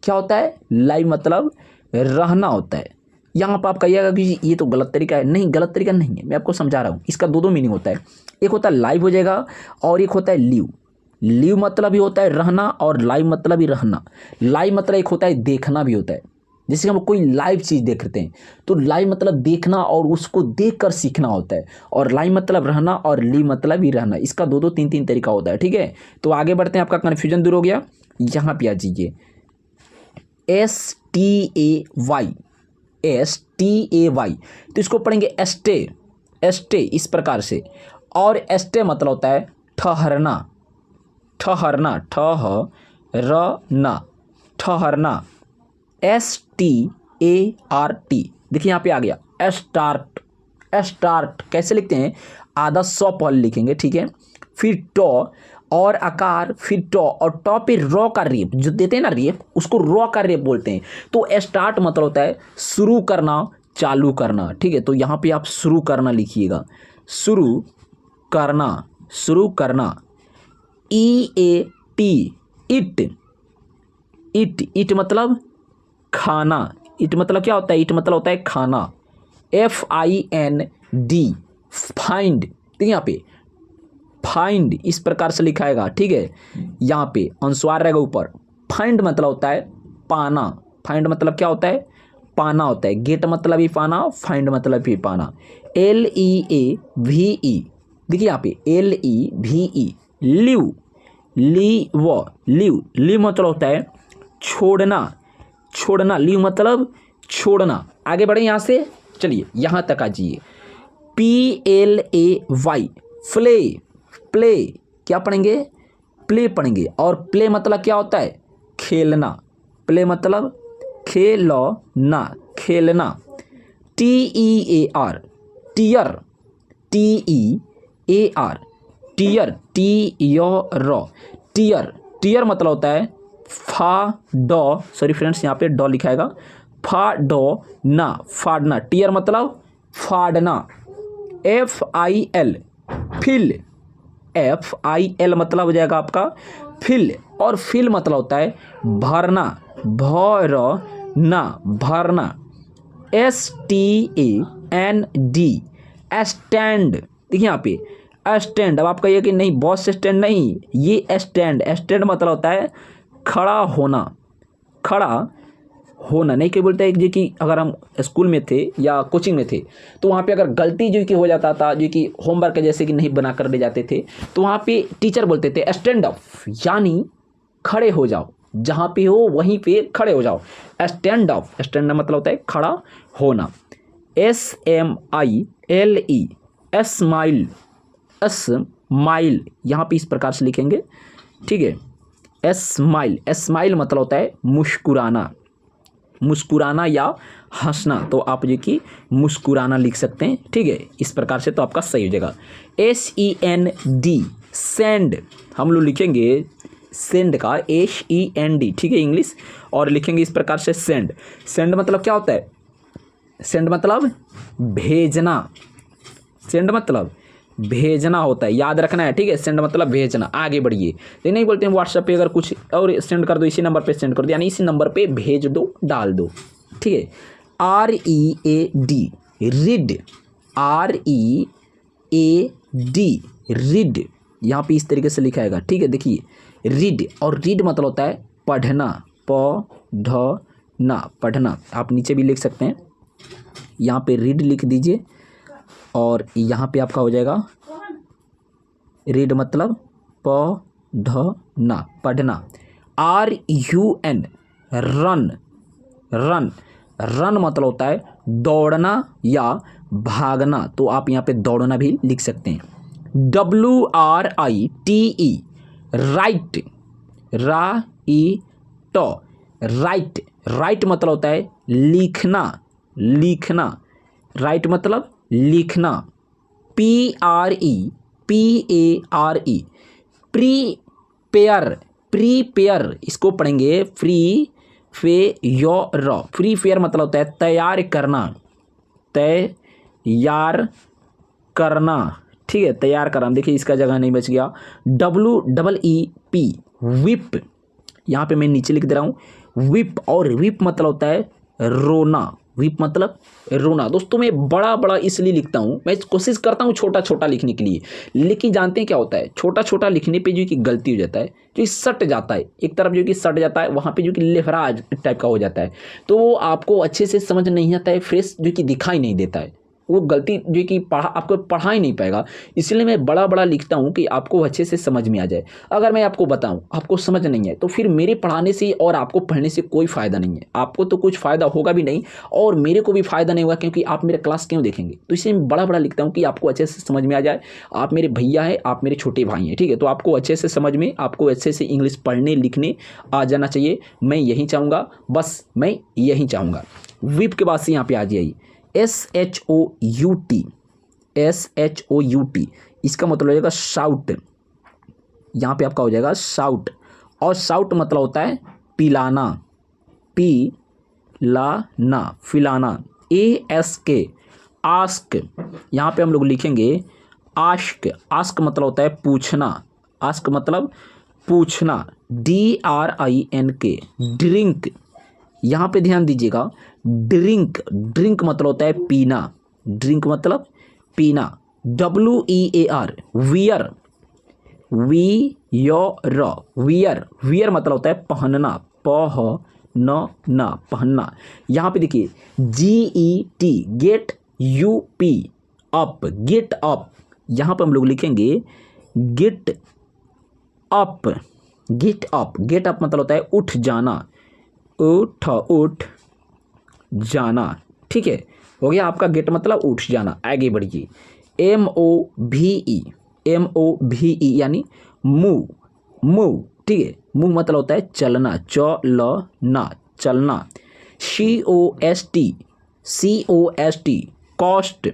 क्या होता है, लाइव मतलब रहना होता है। यहाँ पर आप कहिएगा कि ये तो गलत तरीका है, नहीं, गलत तरीका नहीं है, मैं आपको समझा रहा हूँ, इसका दो मीनिंग होता है, एक होता है लाइव हो जाएगा और एक होता है लिव मतलब भी होता है रहना और लाइव मतलब भी रहना। लाइव मतलब एक होता है देखना भी होता है, जैसे हम कोई लाइव चीज़ देखते हैं तो लाइव मतलब देखना और उसको देखकर सीखना होता है, और लाइव मतलब रहना और लिव मतलब ही रहना। इसका दो तीन तरीका होता है, ठीक है। तो आगे बढ़ते हैं, आपका कन्फ्यूजन दूर हो गया। यहाँ पे आ जाइए, STAY, तो इसको पढ़ेंगे स्टे, इस प्रकार से, और स्टे मतलब होता है ठहरना, ठहरना। START, देखिए यहाँ पे आ गया स्टार्ट, कैसे लिखते हैं, आधा सौ पहले लिखेंगे, ठीक है, फिर टॉ और आकार, फिर टॉ, और टॉ पे रॉ का रेप जो देते हैं ना, रेप, उसको रॉ का रेप बोलते हैं। तो स्टार्ट मतलब होता है शुरू करना, चालू करना, ठीक है। तो यहाँ पे आप शुरू करना लिखिएगा, शुरू करना। EAT, इट मतलब खाना, इट मतलब क्या होता है, इट मतलब होता है खाना। FIND, फाइंड, ठीक है, यहाँ पे फाइंड इस प्रकार से लिखाएगा, ठीक है। यहाँ पे अनुस्वार रहेगा ऊपर। फाइंड मतलब होता है पाना। फाइंड मतलब क्या होता है? पाना होता है। गेट मतलब ही पाना, फाइंड मतलब भी पाना। LEAVE, देखिए यहाँ पे LEVE, लीव, लीव मतलब होता है छोड़ना, छोड़ना। लीव मतलब छोड़ना। आगे बढ़े यहाँ से, चलिए यहाँ तक आ जाइए। PLAY, प्ले, प्ले क्या पढ़ेंगे? प्ले पढ़ेंगे। और प्ले मतलब क्या होता है? खेलना। प्ले मतलब खेलना, खेलना। TEAR, tear, TEAR, tear, tear, tear मतलब होता है सॉरी फ्रेंड्स, यहाँ पे डॉ लिखाएगा, फाड़ना, फाड़ना। टीयर मतलब फाड़ना। FIL, फिल, FIL मतलब हो जाएगा आपका फिल। और फिल मतलब होता है भरना, भरना, भरना। STAND, stand. देखिए यहाँ पे स्टैंड। अब आप कहिए कि नहीं बॉस स्टैंड नहीं, ये स्टैंड। स्टैंड मतलब होता है खड़ा होना, खड़ा होना। नहीं क्या बोलते हैं जो कि अगर हम स्कूल में थे या कोचिंग में थे तो वहाँ पे अगर गलती जो कि हो जाता था, जो कि होमवर्क जैसे कि नहीं बना कर ले जाते थे, तो वहाँ पे टीचर बोलते थे स्टैंड अप, यानी खड़े हो जाओ, जहाँ पे हो वहीं पे खड़े हो जाओ। स्टैंड अप, स्टैंड अप मतलब होता है खड़ा होना। SMILE, स्माइल, स्माइल यहाँ पे इस प्रकार से लिखेंगे, ठीक है। स्माइल, स्माइल मतलब होता है मुस्कुराना, मुस्कुराना या हंसना। तो आप जो कि मुस्कुराना लिख सकते हैं, ठीक है, इस प्रकार से, तो आपका सही हो जाएगा। SEND, सेंड, हम लोग लिखेंगे सेंड का SEND, ठीक है, इंग्लिश, और लिखेंगे इस प्रकार से सेंड। सेंड मतलब क्या होता है? सेंड मतलब भेजना, सेंड मतलब भेजना होता है, याद रखना है, ठीक है। सेंड मतलब भेजना। आगे बढ़िए, तो नहीं बोलते हैं व्हाट्सएप पे अगर कुछ और सेंड कर दो, इसी नंबर पे सेंड कर दो, यानी इसी नंबर पे भेज दो, डाल दो, ठीक है। READ, रीड, READ, रीड, यहाँ पे इस तरीके से लिखाएगा, ठीक है। देखिए रीड, और रीड मतलब होता है पढ़ना, पढ़ना, पढ़ना। आप नीचे भी लिख सकते हैं, यहाँ पे रीड लिख दीजिए, और यहाँ पे आपका हो जाएगा रीड मतलब पढ़ना, पढ़ना। RUN, रन, रन, रन मतलब होता है दौड़ना या भागना। तो आप यहाँ पे दौड़ना भी लिख सकते हैं। WRITE, राइट, राइट, राइट मतलब होता है लिखना, लिखना। राइट मतलब लिखना। PREPARE, प्रीपेयर, प्रीपेयर, इसको पढ़ेंगे फ्री फेयर मतलब होता है तैयार करना, तैयार करना, ठीक है, तैयार करना। देखिए इसका जगह नहीं बच गया। WEEP, विप, यहाँ पे मैं नीचे लिख दे रहा हूँ विप, और विप मतलब होता है रोना, विप मतलब रोना। दोस्तों मैं बड़ा बड़ा इसलिए लिखता हूँ, मैं कोशिश करता हूँ छोटा छोटा लिखने के लिए, लेकिन जानते हैं क्या होता है, छोटा छोटा लिखने पे जो कि गलती हो जाता है, जो सट जाता है एक तरफ, जो कि सट जाता है, वहाँ पे जो कि लेफराज टाइप का हो जाता है, तो वो आपको अच्छे से समझ नहीं आता है, फ्रेश जो कि दिखाई नहीं देता है, वो गलती जो कि आपको पढ़ा ही नहीं पाएगा। इसलिए मैं बड़ा बड़ा लिखता हूँ कि आपको अच्छे से समझ में आ जाए। अगर मैं आपको बताऊँ आपको समझ नहीं है, तो फिर मेरे पढ़ाने से और आपको पढ़ने से कोई फ़ायदा नहीं है। आपको तो कुछ फ़ायदा होगा भी नहीं, और मेरे को भी फ़ायदा नहीं होगा, क्योंकि आप मेरा क्लास क्यों देखेंगे। तो इसलिए मैं बड़ा बड़ा लिखता हूँ कि आपको अच्छे से समझ में आ जाए। आप मेरे भैया हैं, आप मेरे छोटे भाई हैं, ठीक है, तो आपको अच्छे से समझ में, आपको अच्छे से इंग्लिश पढ़ने लिखने आ जाना चाहिए। मैं यही चाहूँगा, बस मैं यही चाहूँगा। विप के बाद से यहाँ पे आ जाइए SHOUT, इसका मतलब हो जाएगा शाउट। यहाँ पे आपका हो जाएगा शाउट, और शाउट मतलब होता है पिलाना, पिलाना, फिलाना। ASK, आस्क, यहाँ पे हम लोग लिखेंगे आस्क, आस्क मतलब होता है पूछना, आस्क मतलब पूछना। DRINK, ड्रिंक, यहाँ पे ध्यान दीजिएगा, ड्रिंक, ड्रिंक मतलब होता है पीना, ड्रिंक मतलब पीना। WEAR, वियर, वी यो र, वियर, वियर मतलब होता है पहनना, पह न ना, पहनना। यहाँ पे देखिए GET, get, UP, up, get up. यहाँ पे हम लोग लिखेंगे get up, get up. Get up मतलब होता है उठ जाना, उठ जाना, ठीक है। हो गया आपका गेट मतलब उठ जाना। आगे बढ़िए, MOVE यानी मूव, मूव, ठीक है। मूव मतलब होता है चलना, चलना, चलना। COST, कॉस्ट,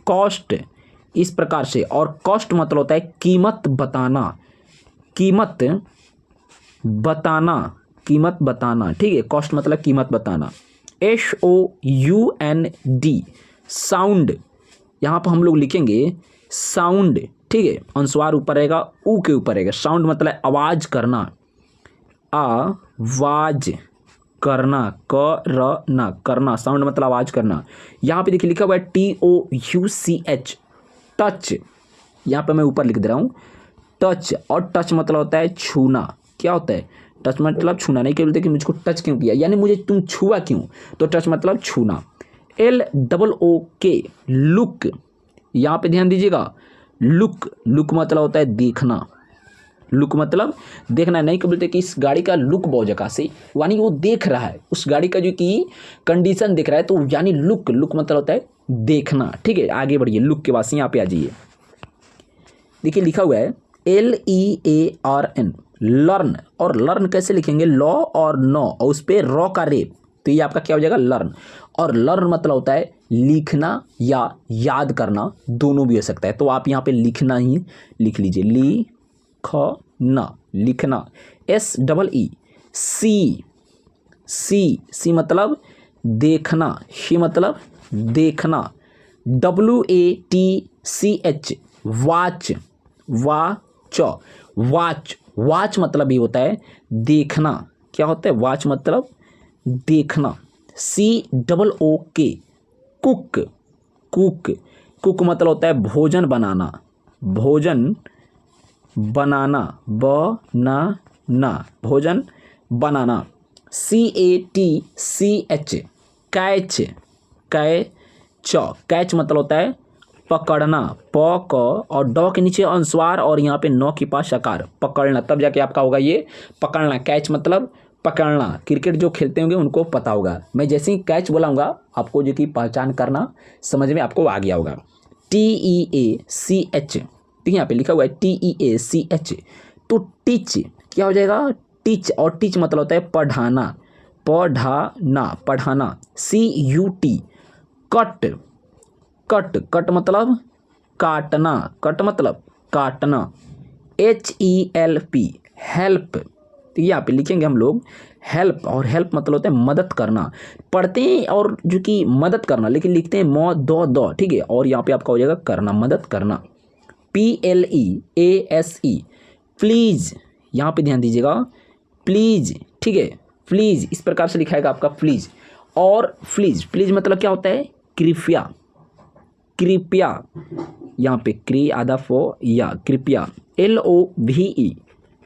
कॉस्ट, इस प्रकार से। और कॉस्ट मतलब होता है कीमत बताना, कीमत बताना, कीमत बताना, ठीक है। कॉस्ट मतलब कीमत बताना। SOUND, साउंड, यहाँ पर हम लोग लिखेंगे साउंड, ठीक है। अनुस्वार ऊपर रहेगा, ऊ के ऊपर रहेगा। साउंड मतलब आवाज करना, आवाज करना, करना, करना। साउंड मतलब आवाज करना। यहाँ पे देखिए लिखा हुआ है TOUCH, टच। यहाँ पे मैं ऊपर लिख दे रहा हूँ टच। और टच मतलब होता है छूना। क्या होता है? टच मतलब छूना। नहीं क्या बोलते कि मुझको टच क्यों किया, यानी मुझे तुम छुआ क्यों, तो टच मतलब छूना। LOOK, look. यहाँ पे ध्यान दीजिएगा, लुक, लुक मतलब होता है देखना, लुक मतलब देखना। नहीं क्या बोलते कि इस गाड़ी का लुक बहुत जगह से, यानी वो देख रहा है उस गाड़ी का जो कि कंडीशन देख रहा है, तो यानी लुक, लुक मतलब होता है देखना, ठीक है। आगे बढ़िए, लुक के बाद से यहाँ पे आ जाइए, देखिए लिखा हुआ है LEARN, लर्न। और लर्न कैसे लिखेंगे? लॉ और नो और उस पर रॉ का रे, तो ये आपका क्या हो जाएगा? लर्न। और लर्न मतलब होता है लिखना या याद करना, दोनों भी हो सकता है। तो आप यहाँ पे लिखना ही लिख लीजिए, लिखना, लिखना। SEE, सी मतलब देखना, शी मतलब देखना। WATCH, वाच, वाच, वाच मतलब ये होता है देखना। क्या होता है? वाच मतलब देखना। COOK, कुक, कुक, कुक मतलब होता है भोजन बनाना, भोजन बनाना, बनाना, भोजन बनाना। CATCH, कैच, कैच मतलब होता है पकड़ना, क और डॉ के नीचे अनुस्वार और यहाँ पे नौ के पास शकार, पकड़ना, तब जाके आपका होगा ये पकड़ना। कैच मतलब पकड़ना। क्रिकेट जो खेलते होंगे उनको पता होगा। मैं जैसे ही कैच बोलाऊंगा आपको जो कि पहचान करना समझ में आपको आ गया होगा। TEACH, ठीक है, यहाँ पे लिखा हुआ है TEACH। तो टीच क्या हो जाएगा? टीच। और टीच मतलब होता है पढ़ाना, पढ़ाना, पढ़ाना। CUT, कट, कट, कट मतलब काटना, कट मतलब काटना। HELP, हेल्प, तो यहाँ पे लिखेंगे हम लोग हेल्प। और हेल्प मतलब होता है मदद करना। पढ़ते हैं और जो कि मदद करना, लेकिन लिखते हैं दो, ठीक है। और यहाँ पे आपका हो जाएगा करना, मदद करना। PLEASE, प्लीज, यहाँ पे ध्यान दीजिएगा, प्लीज, ठीक है, प्लीज, इस प्रकार से लिखाएगा आपका प्लीज। और प्लीज, प्लीज मतलब क्या होता है? कृपया, कृपया, यहाँ पे क्री आधा फो या कृपया। LOVE,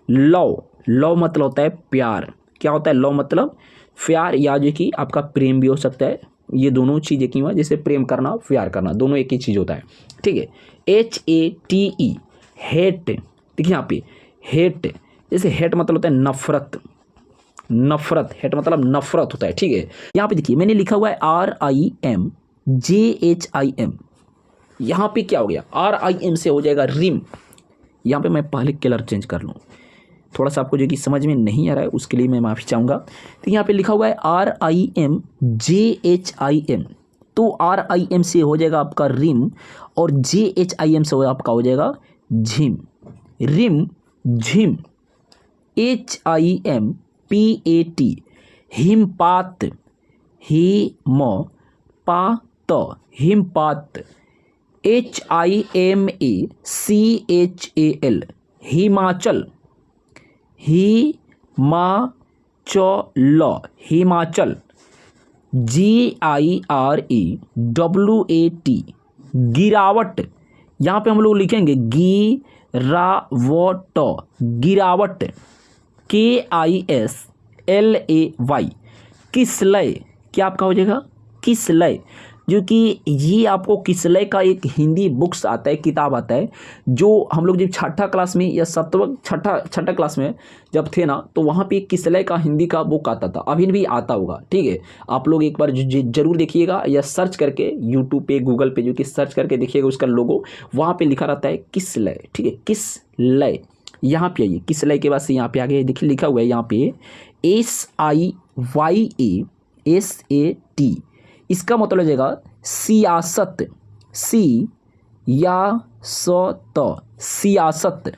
लव, लव मतलब होता है प्यार। क्या होता है? लव मतलब प्यार, या जो कि आपका प्रेम भी हो सकता है। ये दोनों चीज़ें की हुआ, जैसे प्रेम करना, प्यार करना, दोनों एक ही चीज़ होता है, ठीक है। HATE, हेट, देखिए यहाँ पे हेट, जैसे हेट मतलब होता है नफरत, नफरत, हेट मतलब नफरत होता है, ठीक है। यहाँ पे देखिए मैंने लिखा हुआ है RIMJHIM। यहाँ पे क्या हो गया? RIM से हो जाएगा रिम। यहाँ पे मैं पहले कलर चेंज कर लूँ, थोड़ा सा आपको जो कि समझ में नहीं आ रहा है उसके लिए मैं माफ़ी चाहूँगा। तो यहाँ पे लिखा हुआ है RIMJHIM, तो RIM से हो जाएगा आपका रिम और JHIM से आपका हो जाएगा झिम, रिम झिम। HIMPAT, हिमपात, हिमपात, हिमपात। HIMACHAL, हिमाचल, हिमाचल, हिमाचल। GIRAWAT, गिरावट। यहाँ पे हम लोग लिखेंगे गिरावट, गिरावट, KISLAY, किसलय, क्या आपका हो जाएगा किसलय, जो कि ये आपको किसलय का एक हिंदी बुक्स आता है, किताब आता है, जो हम लोग जब छठा क्लास में या सतवा छठा क्लास में जब थे ना, तो वहाँ पे किसलय का हिंदी का बुक आता था, अभी भी आता होगा। ठीक है, आप लोग एक बार जरूर देखिएगा या सर्च करके यूट्यूब पे गूगल पे जो कि सर्च करके देखिएगा, उसका लोगो वहाँ पे लिखा रहता है किसलय। ठीक है, किसलय, यहाँ पे आइए, किसलय के बाद से यहाँ पे आगे देखिए लिखा हुआ है यहाँ पे SIYASAT, इसका मतलब हो जाएगा सियासत, सियासत,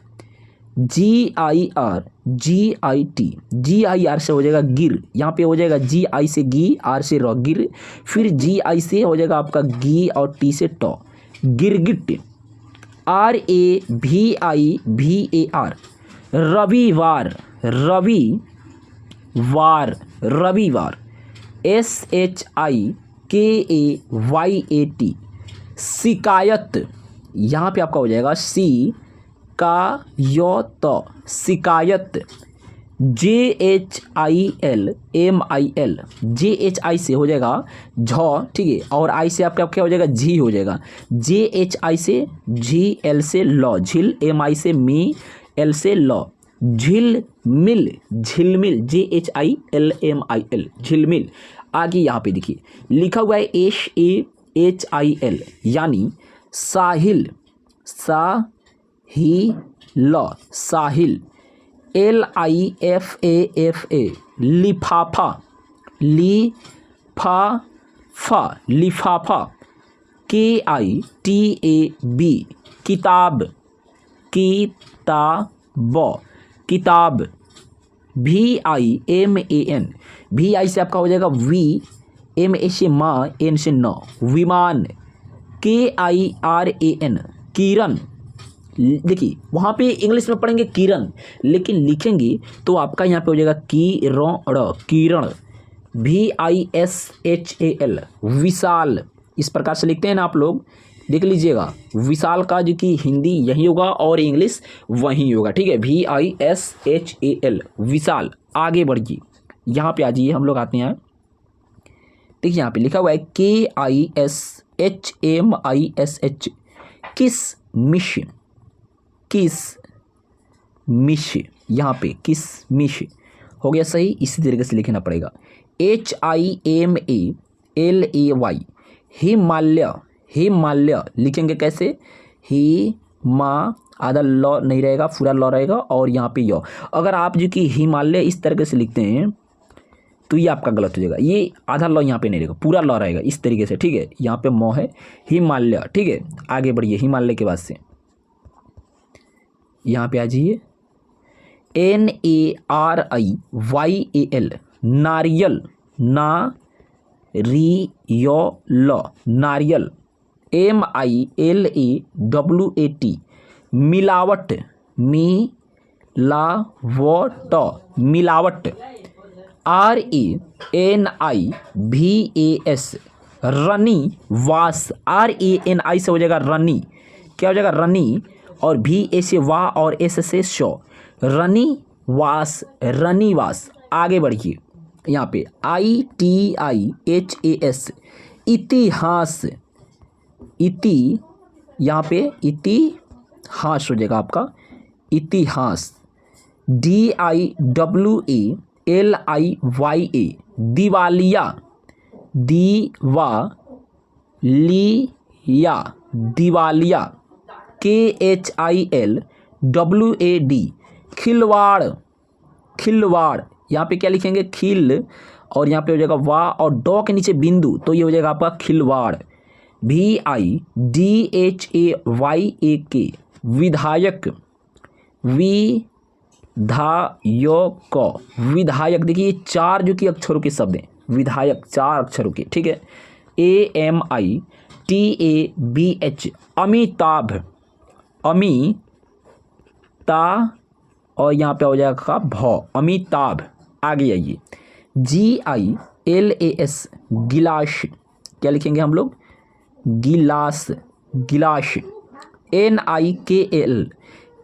GIR से हो जाएगा गिर, यहाँ पे हो जाएगा GI से गी, R से र, गिर, फिर GI से हो जाएगा आपका गी और T से ट, गिरगिट, RAVIVAR, रविवार, रविवार, SHIKAYAT, शिकायत, यहाँ पे आपका हो जाएगा शिकायत, JHILMIL, JHI से हो जाएगा झ, ठीक है, और I से आपका क्या हो जाएगा झी हो जाएगा, JHI से GL से ल, झिल, MI से मी, L से ल, झिलमिल, झिलमिल, JHILMIL, झिलमिल। आगे यहाँ पे देखिए लिखा हुआ है SAHIL, यानी साहिल, साहिल, LIFAFA, लिफाफा, लिफाफा, KITAB, किताब, किताब, VIMAN, VI से आपका हो जाएगा MA से माँ, N से न, विमान, KIRAN, किरण। देखिए वहाँ पे इंग्लिश में पढ़ेंगे किरण, लेकिन लिखेंगे तो आपका यहाँ पे हो जाएगा किरण, VISHAL, विशाल, इस प्रकार से लिखते हैं ना आप लोग, देख लीजिएगा विशाल का जो कि हिंदी यही होगा और इंग्लिश वही होगा। ठीक है, VISHAL, विशाल। आगे बढ़िए, यहाँ पे आ जाइए, हम लोग आते हैं, देखिए यहाँ पे लिखा हुआ है KISHMISH, किसमिश, यहाँ पे किसमिश हो गया सही, इसी तरीके से लिखना पड़ेगा। HIMALAY, हिमालय, लिखेंगे कैसे, आधा ल नहीं रहेगा, पूरा ल रहेगा, और यहाँ पे य। अगर आप जो कि हिमालय इस तरीके से लिखते हैं तो ये आपका गलत हो जाएगा, ये आधा ल यहाँ पे नहीं रहेगा, पूरा ल रहेगा इस तरीके से। ठीक है, यहाँ पे म है, हिमालय। ठीक है, आगे बढ़िए, हिमालय के बाद से यहाँ पे आ जाइए, NARIYAL, नारियल, नारियल, MILAWAT, मिलावट, मिलावट, RANIVAS, रनिवास, RANI से हो जाएगा रनी, क्या हो जाएगा रनी, और VA से वाह और S से शो, रनिवास, रनिवास। आगे बढ़िए, यहाँ पे ITIHAS, इतिहास, यहाँ पे इतिहास हो जाएगा आपका, इतिहास, DIWALIYA, दिवालिया, दिवालिया, KHILWAD, खिलवाड़, यहाँ पे क्या लिखेंगे खिल, और यहाँ पे हो जाएगा वाह और डॉ के नीचे बिंदु, तो ये हो जाएगा आपका खिलवाड़। VIDHAYAK, विधायक, विधायक, देखिए ये चार जो कि अक्षरों के शब्द हैं, विधायक चार अक्षरों के। ठीक है, AMITABH, अमिताभ, और यहाँ पे हो जाएगा भ, अमिताभ। आगे आइए, GILAS, गिलास, क्या लिखेंगे हम लोग गिलास, NIKL,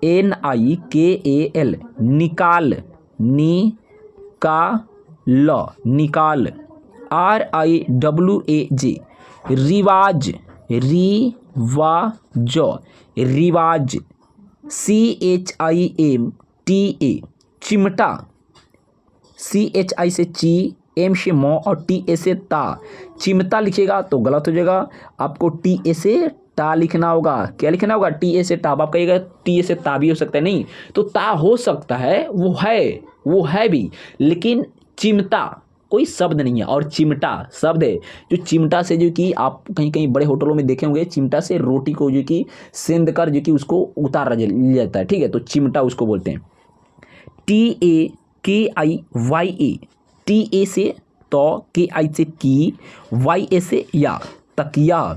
NIKAL निकाल, निकाल। RIWAJ रिवाज, रिवाज। CHIMTA चिमटा, CHI से ची, एम से मो और TA से ता, चिमटा लिखिएगा तो गलत हो जाएगा, आपको TA से ता लिखना होगा। क्या लिखना होगा? TA से ता। आप कहिएगा TA से ता भी हो सकता है, नहीं तो ता हो सकता है, वो है भी, लेकिन चिमटा कोई शब्द नहीं है और चिमटा शब्द है। जो चिमटा से जो कि आप कहीं कहीं बड़े होटलों में देखे होंगे, चिमटा से रोटी को जो कि सेंध कर जो कि उसको उतारा लिया जाता है, ठीक है, तो चिमटा उसको बोलते हैं। TAKIYA TA से तो, KI से की, YA से या, तकिया।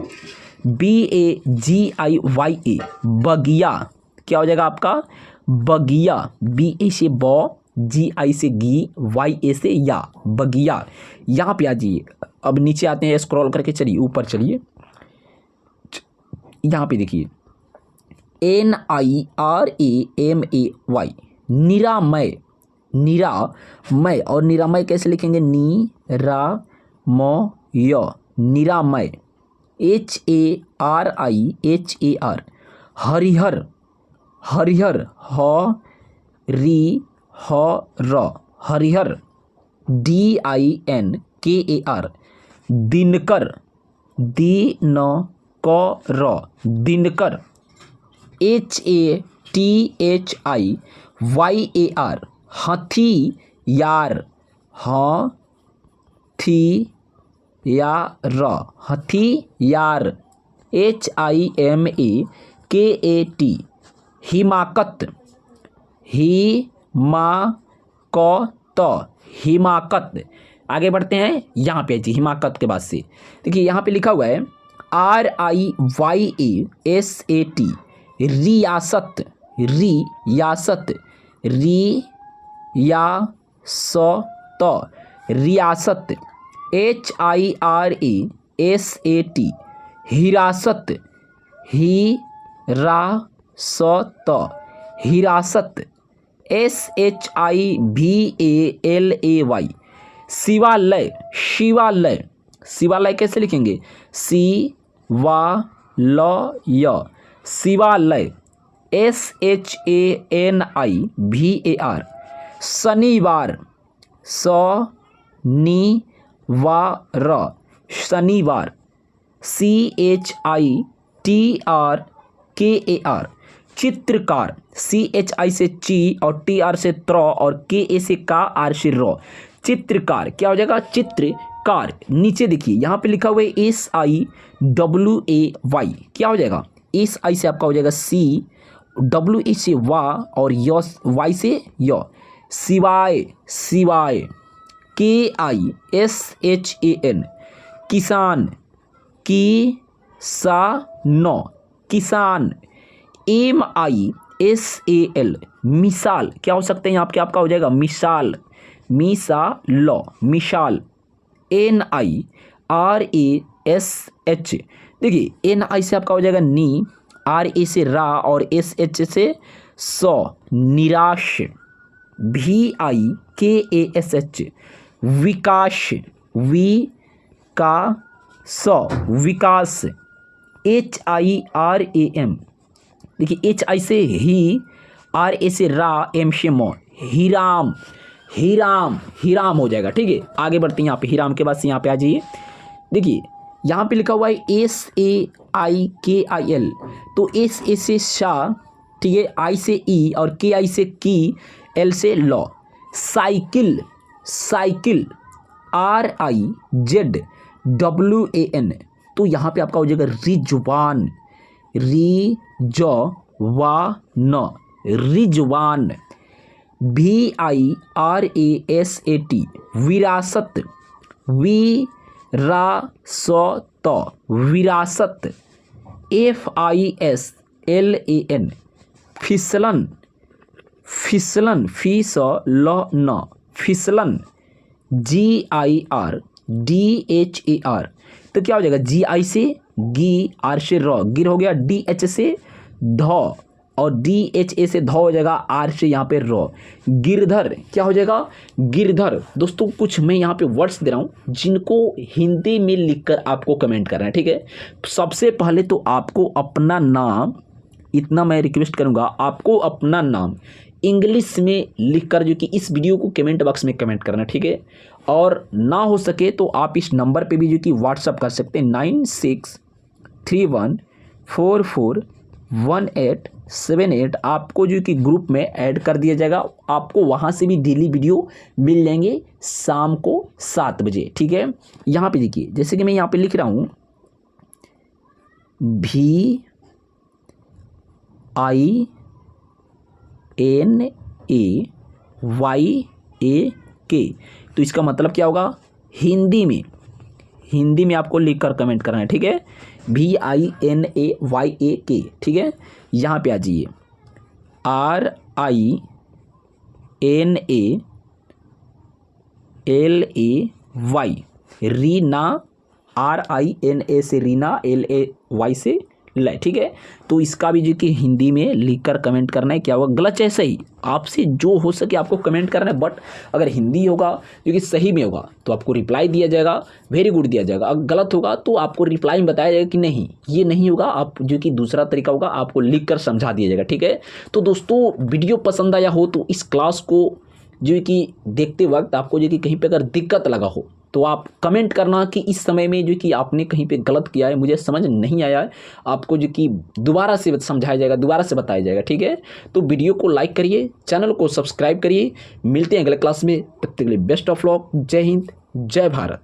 BAGIYA बगिया, क्या हो जाएगा आपका? बगिया। BA से बौ, GI से गी, YA से या, बगिया। यहाँ पे आ जाइए, अब नीचे आते हैं, स्क्रॉल करके चलिए ऊपर चलिए, यहाँ पे देखिए NIRAMAY निरामय, निरामय। और निरामय कैसे लिखेंगे? निरामय, निरामय। HARIHAR Harihar, Harihar, Harihar. DINKAR Dinkar, Dinkar. HATHIYAR हथियार, हथियार। HIMAKAT हिमाकत, हिमाकत। आगे बढ़ते हैं, यहाँ पे जी हिमाकत के बाद से देखिए यहाँ पे लिखा हुआ है RIYASAT रियासत, रियासत, रियासत। HIRASAT हिरासत, हिरासत। SHIVALAY शिवालय, शिवालय। शिवालय कैसे लिखेंगे? शिवालय। SHANIVAR शनिवार, शनिवार। CHITRKAR चित्रकार, CHI से ची और TR से त्र और KA से का, R से र, चित्रकार। क्या हो जाएगा? चित्रकार। नीचे देखिए यहाँ पे लिखा हुआ है SIWAY क्या हो जाएगा? SI से आपका हो जाएगा C, WA से वा और Y से य, सिवाय, सिवाय। KISHAN किसान, किसान। MISAL मिसाल, क्या हो सकते हैं यहाँ पे? आपका हो जाएगा मिसाल, मिसाल। NIRASH देखिए NI से आपका हो जाएगा नी, RA से रा और SH से सौ, निराश। VIKASH विकास, विकास। HIRAM देखिए HI से ही, RA से रा, M से मो, हीराम, हीराम हो जाएगा, ठीक है। आगे बढ़ते हैं, यहाँ पे हीराम के बाद से यहाँ पे आ जाइए, देखिए यहाँ पे लिखा हुआ है SAIKIL तो S से शाह, ठीक है, I से ई और KI से की, L से लॉ। साइकिल, RIZWAN तो यहाँ पे आपका हो जाएगा रिजवान, रिजवान। VIRASAT विरासत, विरासत। FISLAN फिसलन, फिसलन। GIRDHAR तो क्या हो जाएगा? GI से गी, R से र, गिर हो गया, DH से ध, और DHA से ध हो जाएगा, R से यहाँ पे र, गिरधर क्या हो जाएगा, गिरधर। दोस्तों कुछ मैं यहाँ पे वर्ड्स दे रहा हूँ जिनको हिंदी में लिखकर आपको कमेंट करना है, ठीक है। सबसे पहले तो आपको अपना नाम, इतना मैं रिक्वेस्ट करूँगा, आपको अपना नाम इंग्लिश में लिखकर जो कि इस वीडियो को कमेंट बॉक्स में कमेंट करना, ठीक है। और ना हो सके तो आप इस नंबर पे भी जो कि व्हाट्सअप कर सकते हैं 9631441878। आपको जो कि ग्रुप में ऐड कर दिया जाएगा, आपको वहाँ से भी डेली वीडियो मिल जाएंगे शाम को 7 बजे, ठीक है। यहाँ पे देखिए, जैसे कि मैं यहाँ पे लिख रहा हूँ VINAYAK, तो इसका मतलब क्या होगा, हिंदी में आपको लिखकर कमेंट करना है, ठीक है। VINAYAK, ठीक है। यहाँ पे आ जाइए, RINALAY, रीना, RINA से रीना, LAY से लय, ठीक है। तो इसका भी जो कि हिंदी में लिखकर कमेंट करना है। क्या होगा, गलत है सही, आपसे जो हो सके आपको कमेंट करना है, बट अगर हिंदी होगा जो कि सही में होगा तो आपको रिप्लाई दिया जाएगा, वेरी गुड दिया जाएगा। अगर गलत होगा तो आपको रिप्लाई में बताया जाएगा कि नहीं ये नहीं होगा, आप जो कि दूसरा तरीका होगा आपको लिख कर समझा दिया जाएगा, ठीक है। तो दोस्तों वीडियो पसंद आया हो तो इस क्लास को जो कि देखते वक्त आपको जो कि कहीं पे अगर दिक्कत लगा हो तो आप कमेंट करना कि इस समय में जो कि आपने कहीं पे गलत किया है, मुझे समझ नहीं आया है, आपको जो कि दोबारा से समझाया जाएगा, दोबारा से बताया जाएगा, ठीक है। तो वीडियो को लाइक करिए, चैनल को सब्सक्राइब करिए। मिलते हैं अगले क्लास में, तब तक के लिए बेस्ट ऑफ लक। जय हिंद, जय भारत।